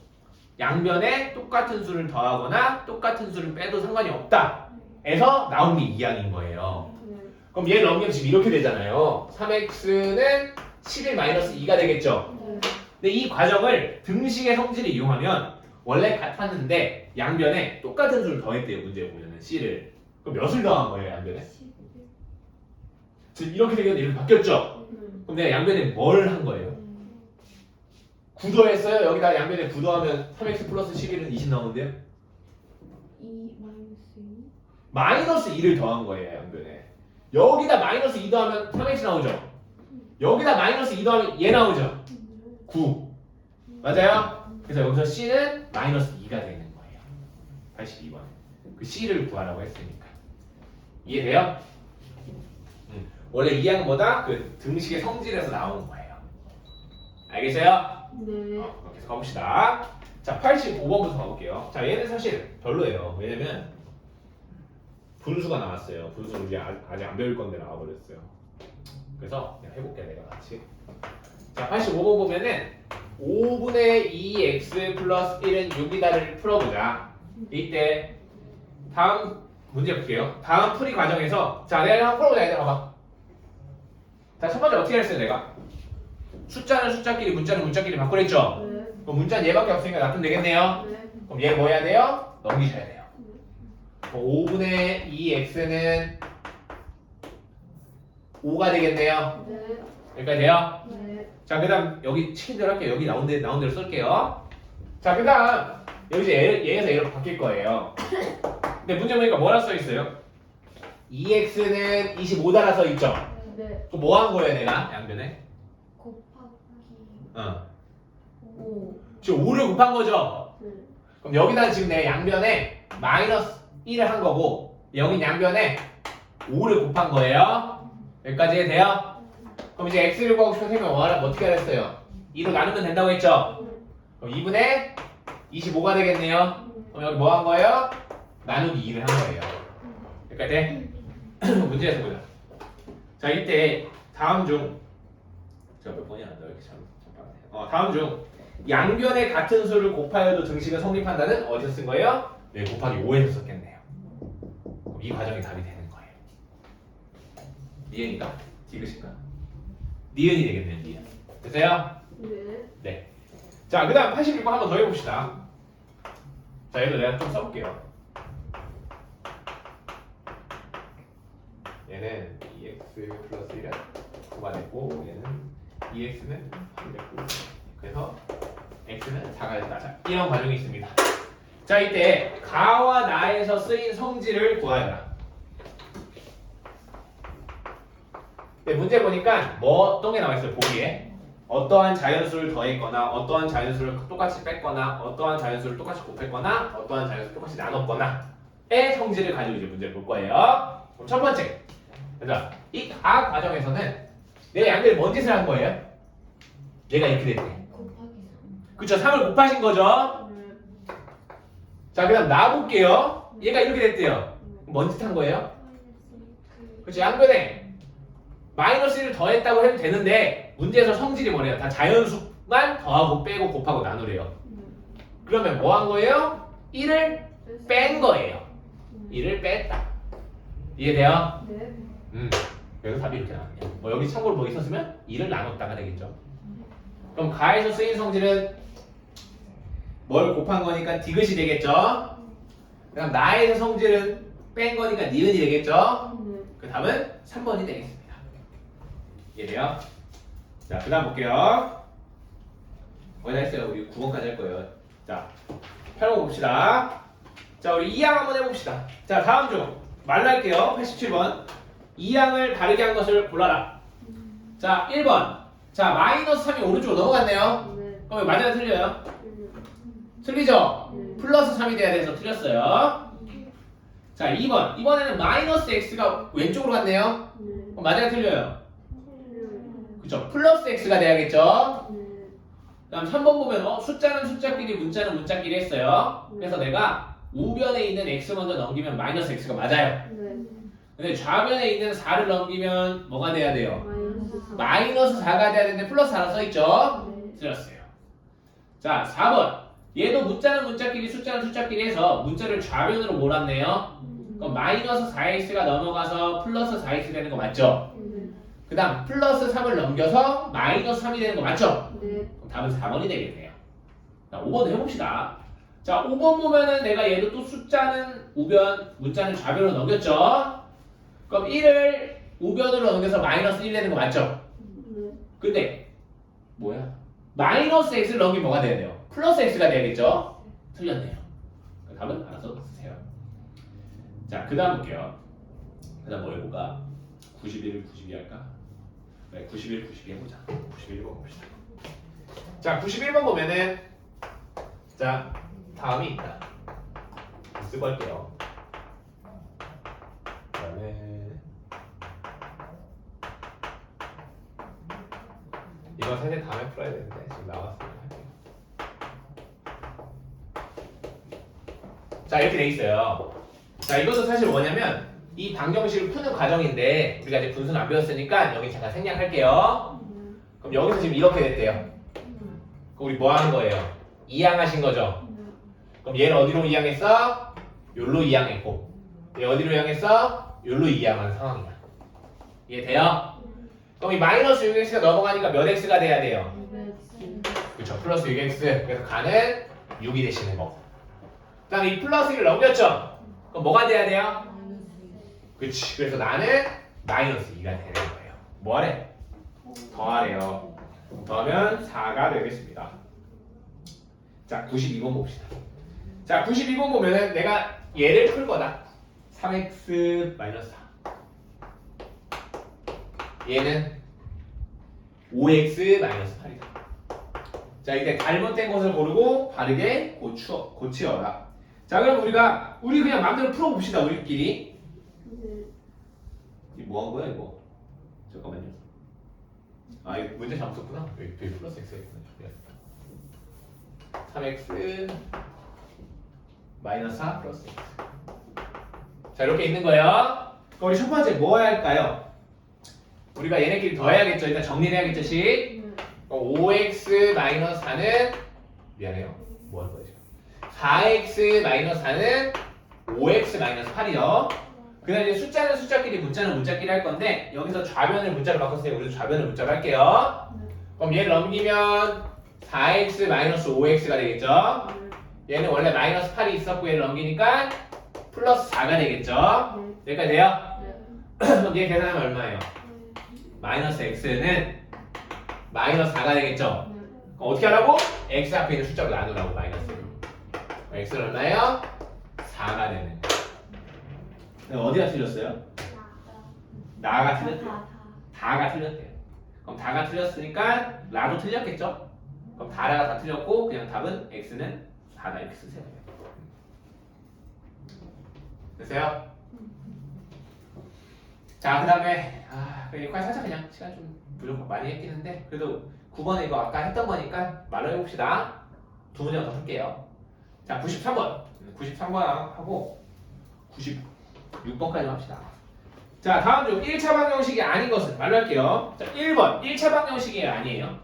양변에 똑같은 수를 더하거나 똑같은 수를 빼도 상관이 없다. 에서 나온 게 2항인 거예요.
네.
그럼 얘를 넘기면 지금 이렇게 되잖아요. 3x는 11-2가 되겠죠.
네.
근데 이 과정을 등식의 성질을 이용하면 원래 같았는데 양변에 똑같은 수를 더했대요. 문제에 보면은 c를. 그럼 몇을 더한 거예요, 양변에? 지금 이렇게 되겠는데 이렇게 바뀌었죠? 그럼 내가 양변에 뭘 한 거예요? 9 더했어요? 여기다 양변에 9 더하면 3x 플러스 11은 20 나오는데요?
2 마이너스 2.
마이너스 2를 더한 거예요, 양변에. 여기다 마이너스 2 더하면 3x 나오죠? 여기다 마이너스 2 더하면 얘 나오죠? 9. 맞아요? 그래서 여기서 c는 마이너스 2가 되는 거예요. 82번. 그 c를 구하라고 했으니까. 이해돼요? 원래 이 항보다 그 등식의 성질에서 나오는 거예요. 알겠어요?
네.
이렇게 해서 가봅시다. 자, 85번부터 가볼게요. 자, 얘는 사실 별로예요. 왜냐면 분수가 나왔어요. 분수 우리 아직 안 배울 건데 나와버렸어요. 그래서 그냥 해볼게 내가 같이. 자, 85번 보면은 5분의 2x 플러스 1은 6이다를 풀어보자. 이때 다음 문제 볼게요. 다음 풀이 과정에서 자, 내가 한번 풀어보자. 얘들아 봐봐. 자, 첫 번째 어떻게 했어요 내가? 숫자는 숫자끼리 문자는 문자끼리 바꾸랬죠?
네.
그럼 문자는 얘밖에 없으니까 놔두면 되겠네요.
네.
그럼 얘 뭐 해야 돼요? 넘기셔야 돼요. 5분의 2x는 5가 되겠네요.
네.
여기까지 돼요?
네.
자, 그 다음 여기 치킨 대로 할게요. 여기 나온 대로 쓸게요. 자, 그 다음 여기 이제 얘에서 얘로 바뀔 거예요. 근데 문제 보니까 뭐라 써 있어요? 2x는 25달아 써 있죠?
네.
그럼 뭐 한 거예요 내가 양변에?
곱하기
어.
5.
지금 5를 곱한 거죠?
네.
그럼 여기다 지금 내가 양변에 마이너스 1을 한 거고 여기 양변에 5를 곱한 거예요. 여기까지 돼요? 그럼 이제 x를 구하고 싶은 생명 어떻게 하랬어요? 2로 나누면 된다고 했죠? 그럼 2분의 25가 되겠네요. 그럼 여기 뭐 한 거예요? 나누기 2를 한 거예요. 여기까지 돼? 문제에서 보자. 자, 이때 다음 중 제가 몇 번이야? 나 이렇게 잠깐만요. 다음 중 양변의 같은 수를 곱하여도 등식은 성립한다는 어디서 쓴 거예요? 네, 곱하기 5에서 썼겠네요. 그럼 이 과정이 답이 되는 거예요. 니은이가? 디귿인가? 니은이 되겠네요. 니은. 됐어요?
네.
네. 자, 그 다음 86번 한 번 더 해봅시다. 자, 얘도 내가 좀 써볼게요. 얘는 2x 플러스 1은 9가 됐고 얘는 2x는 3 됐고 그래서 x는 4가 됐다. 자, 이런 과정이 있습니다. 자, 이때 가와 나에서 쓰인 성질을 구하여라. 네, 문제 보니까 뭐 어떤 게 나와 있어요? 보기에 어떠한 자연수를 더했거나 어떠한 자연수를 똑같이 뺐거나 어떠한 자연수를 똑같이 곱했거나 어떠한 자연수를 똑같이 나눴거나의 성질을 가지고 이제 문제를 볼 거예요. 그럼 첫 번째, 얘들아, 이 가 과정에서는 내가 양변에 뭔 짓을 한 거예요? 얘가 이렇게 됐대.
곱하기
그쵸? 3을 곱하신 거죠?
3. 네.
자, 그 다음 나볼게요. 얘가 이렇게 됐대요. 뭔 짓 한 거예요? 그쵸? 양변에 마이너스 1을 더했다고 해도 되는데 문제에서 성질이 뭐래요? 다 자연수만 더하고 빼고 곱하고 나누래요. 그러면 뭐 한 거예요? 1을 뺀 거예요. 2를 뺐다. 이해돼요?
네.
그래서 답이 이렇게 나왔네요. 뭐 여기 참고로 뭐 있었으면 2를 나눴다가 되겠죠. 그럼 가에서 쓰인 성질은 뭘 곱한 거니까 디귿이 되겠죠. 그다음 나에서 성질은 뺀 거니까 니은이 되겠죠. 그 답은 3번이 되겠습니다. 이해돼요? 자, 그 다음 볼게요. 거의 다 했어요. 우리 9번까지 할 거예요. 자, 펴고 봅시다. 자, 우리 2항 한번 해봅시다. 자, 다음 중 말랄게요. 87번. 2항을 다르게 한 것을 골라라. 자, 1번. 자, 마이너스 3이 오른쪽으로 넘어갔네요.
네.
그럼 이거 맞아요? 틀려요? 틀리죠?
네.
플러스 3이 돼야 돼서 틀렸어요. 자, 2번. 이번에는 마이너스 x가 왼쪽으로 갔네요.
네.
그럼 맞아요? 틀려요? 그쵸? 플러스 x가 돼야겠죠? 그 다음 3번 보면 숫자는 숫자끼리 문자는 문자끼리 했어요. 그래서 내가 우변에 있는 x 먼저 넘기면 마이너스 x가 맞아요.
네.
근데 좌변에 있는 4를 넘기면 뭐가 돼야 돼요?
마이너스 4.
마이너스 4가 돼야 되는데 플러스 4라 써있죠?
네.
틀렸어요. 자, 4번. 얘도 문자는 문자끼리 숫자는 숫자끼리 해서 문자를 좌변으로 몰았네요. 그럼 마이너스 4x가 넘어가서 플러스 4x 되는 거 맞죠?
네.
그 다음 플러스 3을 넘겨서 마이너스 3이 되는 거 맞죠?
네.
그럼 답은 4번이 되겠네요. 자, 5번 해봅시다. 자, 5번 보면은 내가 얘도 또 숫자는 우변, 문자는 좌변으로 넘겼죠? 그럼 1을 우변으로 넘겨서 마이너스 1 되는 거 맞죠?
네.
근데 뭐야? 마이너스 x를 넘기면 뭐가 돼야 돼요? 플러스 x가 돼야겠죠? 틀렸네요. 답은 알아서 쓰세요. 자, 그 다음 볼게요. 그 다음 뭐 해볼까? 91, 92 할까? 네, 91, 92 해보자. 91번 봅시다. 자, 91번 보면은 자, 다음이 있다. 쓰고 할게요. 그 다음에 이거 사실 다음에 풀어야 되는데 지금 나왔으니까 할게요. 자, 이렇게 돼 있어요. 자, 이것도 사실 뭐냐면 이 방정식을 푸는 과정인데 우리가 이제 분수는 안 배웠으니까 여기 잠깐 생략할게요. 그럼 여기서 지금 이렇게 됐대요. 그럼 우리 뭐 하는 거예요? 이항하신 거죠? 그럼 얘를 어디로 이항했어? 요로 이항했고 얘 어디로 이항했어? 요로 이항하는 상황이야. 이해돼요? 그럼 이 마이너스 6x가 넘어가니까 몇 x가 돼야 돼요? 그렇죠. 플러스 6x. 그래서 가는 6이 되시는 거고. 그 다음에 이 플러스 1을 넘겼죠? 그럼 뭐가 돼야 돼요? 그렇지. 그래서 나는 마이너스 2가 되는 거예요. 뭐 하래? 더하래요. 더하면 4가 되겠습니다. 자, 92번 봅시다. 자, 92번 보면은 내가 얘를 풀 거다. 3x 마이너스 4. 얘는 5x 마이너스 8이다. 자, 이제 잘못된 것을 고르고 바르게 고치어라. 자, 그럼 우리 그냥 마음대로 풀어봅시다. 우리끼리. 이거 뭐 한 거야 이거? 잠깐만요. 아, 이거 문제 잘못 썼구나. 여기 플러스 x 했구나. 3x 마이너스 4 플러스 x. 자, 이렇게 있는 거예요. 그럼 우리 첫 번째 뭐 해야 할까요? 우리가 얘네끼리 더해야겠죠. 일단 정리를 해야겠죠. 식. 5x 마이너스 4는 미안해요. 뭐 할 거예요 지금? 4x 마이너스 4는 5x 마이너스 8이요. 그다음 이제 숫자는 숫자끼리 문자는 문자끼리 할 건데 여기서 좌변을 문자로 바꿨으니 우리도 좌변을 문자로 할게요. 그럼 얘를 넘기면 4x 마이너스 5x가 되겠죠. 얘는 원래 마이너스 8이 있었고 얘를 넘기니까 플러스 4가 되겠죠. 여기까지 돼요? 그럼 얘 계산하면 얼마예요? 마이너스 x는 마이너스 4가 되겠죠. 그럼 어떻게 하라고? x 앞에 있는 숫자로 나누라고 마이너스. x는 얼마예요? 4가 되는 거예요. 어디가 틀렸어요? 나가 틀렸대요. 다가 틀렸대요. 그럼 다가 틀렸으니까 라도 틀렸겠죠? 그럼 다라가 다 틀렸고 그냥 답은 x는 4다 이렇게 쓰세요. 됐어요? 자, 그 다음에 여기까지 살짝 그냥 시간 좀 부족 많이 했긴 한데 그래도 9번에 이거 아까 했던 거니까 말로 해봅시다. 두 문제만 더 할게요. 자, 93번 93번 하고 96번까지 합시다. 자, 다음 중 1차 방정식이 아닌 것은 말로 할게요. 자, 1번 1차 방정식이 아니에요.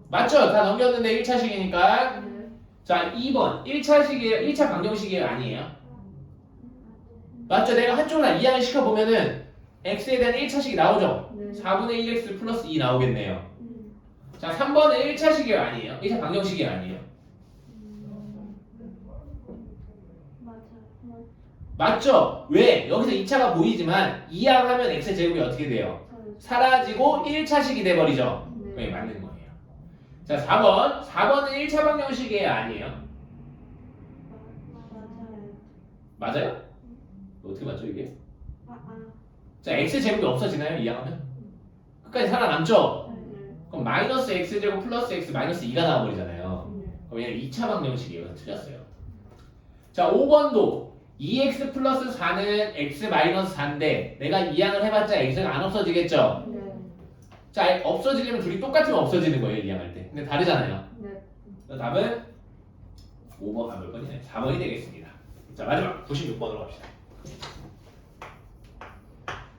맞죠? 다 넘겼는데 1차식이니까. 자, 2번 1차식이에요. 1차 방정식이 아니에요. 맞죠? 내가 한쪽으로 이항을 시켜보면은 x에 대한 1차식이 나오죠?
네.
4분의 1x 플러스 2 나오겠네요.
음.
자, 3번은 1차식이 아니에요. 1차 방정식이 아니에요.
맞아.
맞죠? 왜? 여기서 2차가 보이지만 이항하면 x제곱이 어떻게 돼요? 사라지고 1차식이 돼버리죠? 네, 맞는 거예요. 자, 4번. 4번은 1차 방정식이에요? 아니에요?
맞아요.
맞아요? 어떻게 맞죠, 이게?
아.
자, x제곱이 없어지나요? 이항하면? 끝까지 살아남죠?
네.
그럼 마이너스 x제곱 플러스 x 마이너스 2가 나와버리잖아요.
네.
그럼 얘는 2차 방정식이에요. 틀렸어요. 자, 5번도 2x 플러스 4는 x 마이너스 4인데 내가 이항을 해봤자 x가 안 없어지겠죠?
네.
자, 없어지려면 둘이 똑같으면 없어지는 거예요, 이항할 때. 근데 다르잖아요.
네.
그래서 답은 5번, 몇 번이네? 4번이 되겠습니다. 자, 마지막 96번으로 갑시다.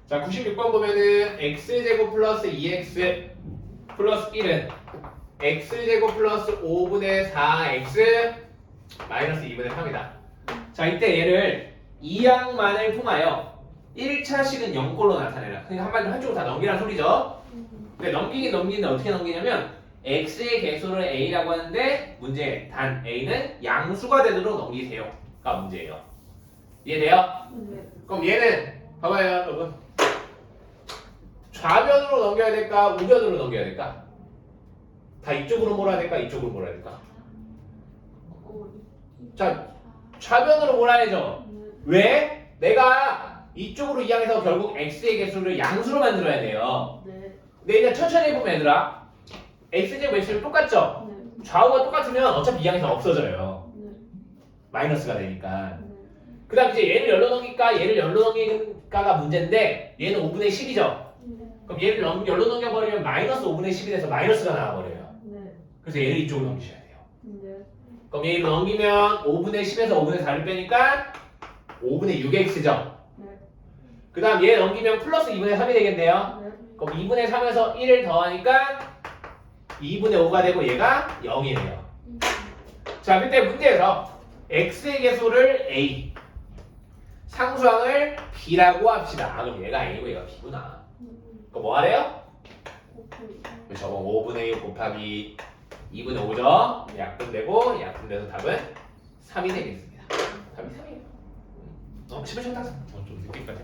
자, 96번 보면은 x제곱 플러스 2x 플러스 1은 x제곱 플러스 5분의 4x 마이너스 2분의 3이다. 자, 이때 얘를 이항만을 통하여 1차식은 0꼴로 나타내라. 그러니까 한마디로 한쪽으로 다 넘기라는 소리죠. 근데 넘기는데 어떻게 넘기냐면 x의 개수를 a라고 하는데 문제 단 a는 양수가 되도록 넘기세요가 문제예요. 이해돼요?
네.
그럼 얘는 봐봐요 여러분, 좌변으로 넘겨야 될까 우변으로 넘겨야 될까? 다 이쪽으로 몰아야 될까 이쪽으로 몰아야 될까? 자, 좌변으로 몰아야죠. 왜? 내가 이쪽으로 이항해서 결국 x의 개수를 양수로 만들어야 돼요.
네.
근데 일단 천천히 해보면 얘들아, x제곱 x는 똑같죠?
네.
좌우가 똑같으면 어차피 이항해서 없어져요.
네.
마이너스가 되니까.
네.
그 다음 이제 얘를 열로 넘길까 얘를 열로 넘길까가 문제인데 얘는 5분의 10이죠? 그럼 얘를 열로 넘겨버리면 마이너스 5분의 10이 돼서 마이너스가 나와버려요.
네.
그래서 얘를 이쪽으로 넘기셔야 돼요.
네.
그럼 얘를 넘기면 5분의 10에서 5분의 4를 빼니까 5분의 6x죠?
네.
그 다음 얘 넘기면 플러스 2분의 3이 되겠네요.
네.
그럼 2분의 3에서 1을 더하니까 2분의 5가 되고 얘가 0이에요. 자, 그때 문제에서 x의 개수를 a, 상수항을 b라고 합시다. 아, 그럼 얘가 a고 얘가 b구나. 그럼 뭐 하래요? 그렇죠. 5분의 6 곱하기 2분의 5죠? 약분되고 약분돼서 답은 3이 되겠습니다. 답이 3이에요. 10을 쳤다. 좀 늦게까지.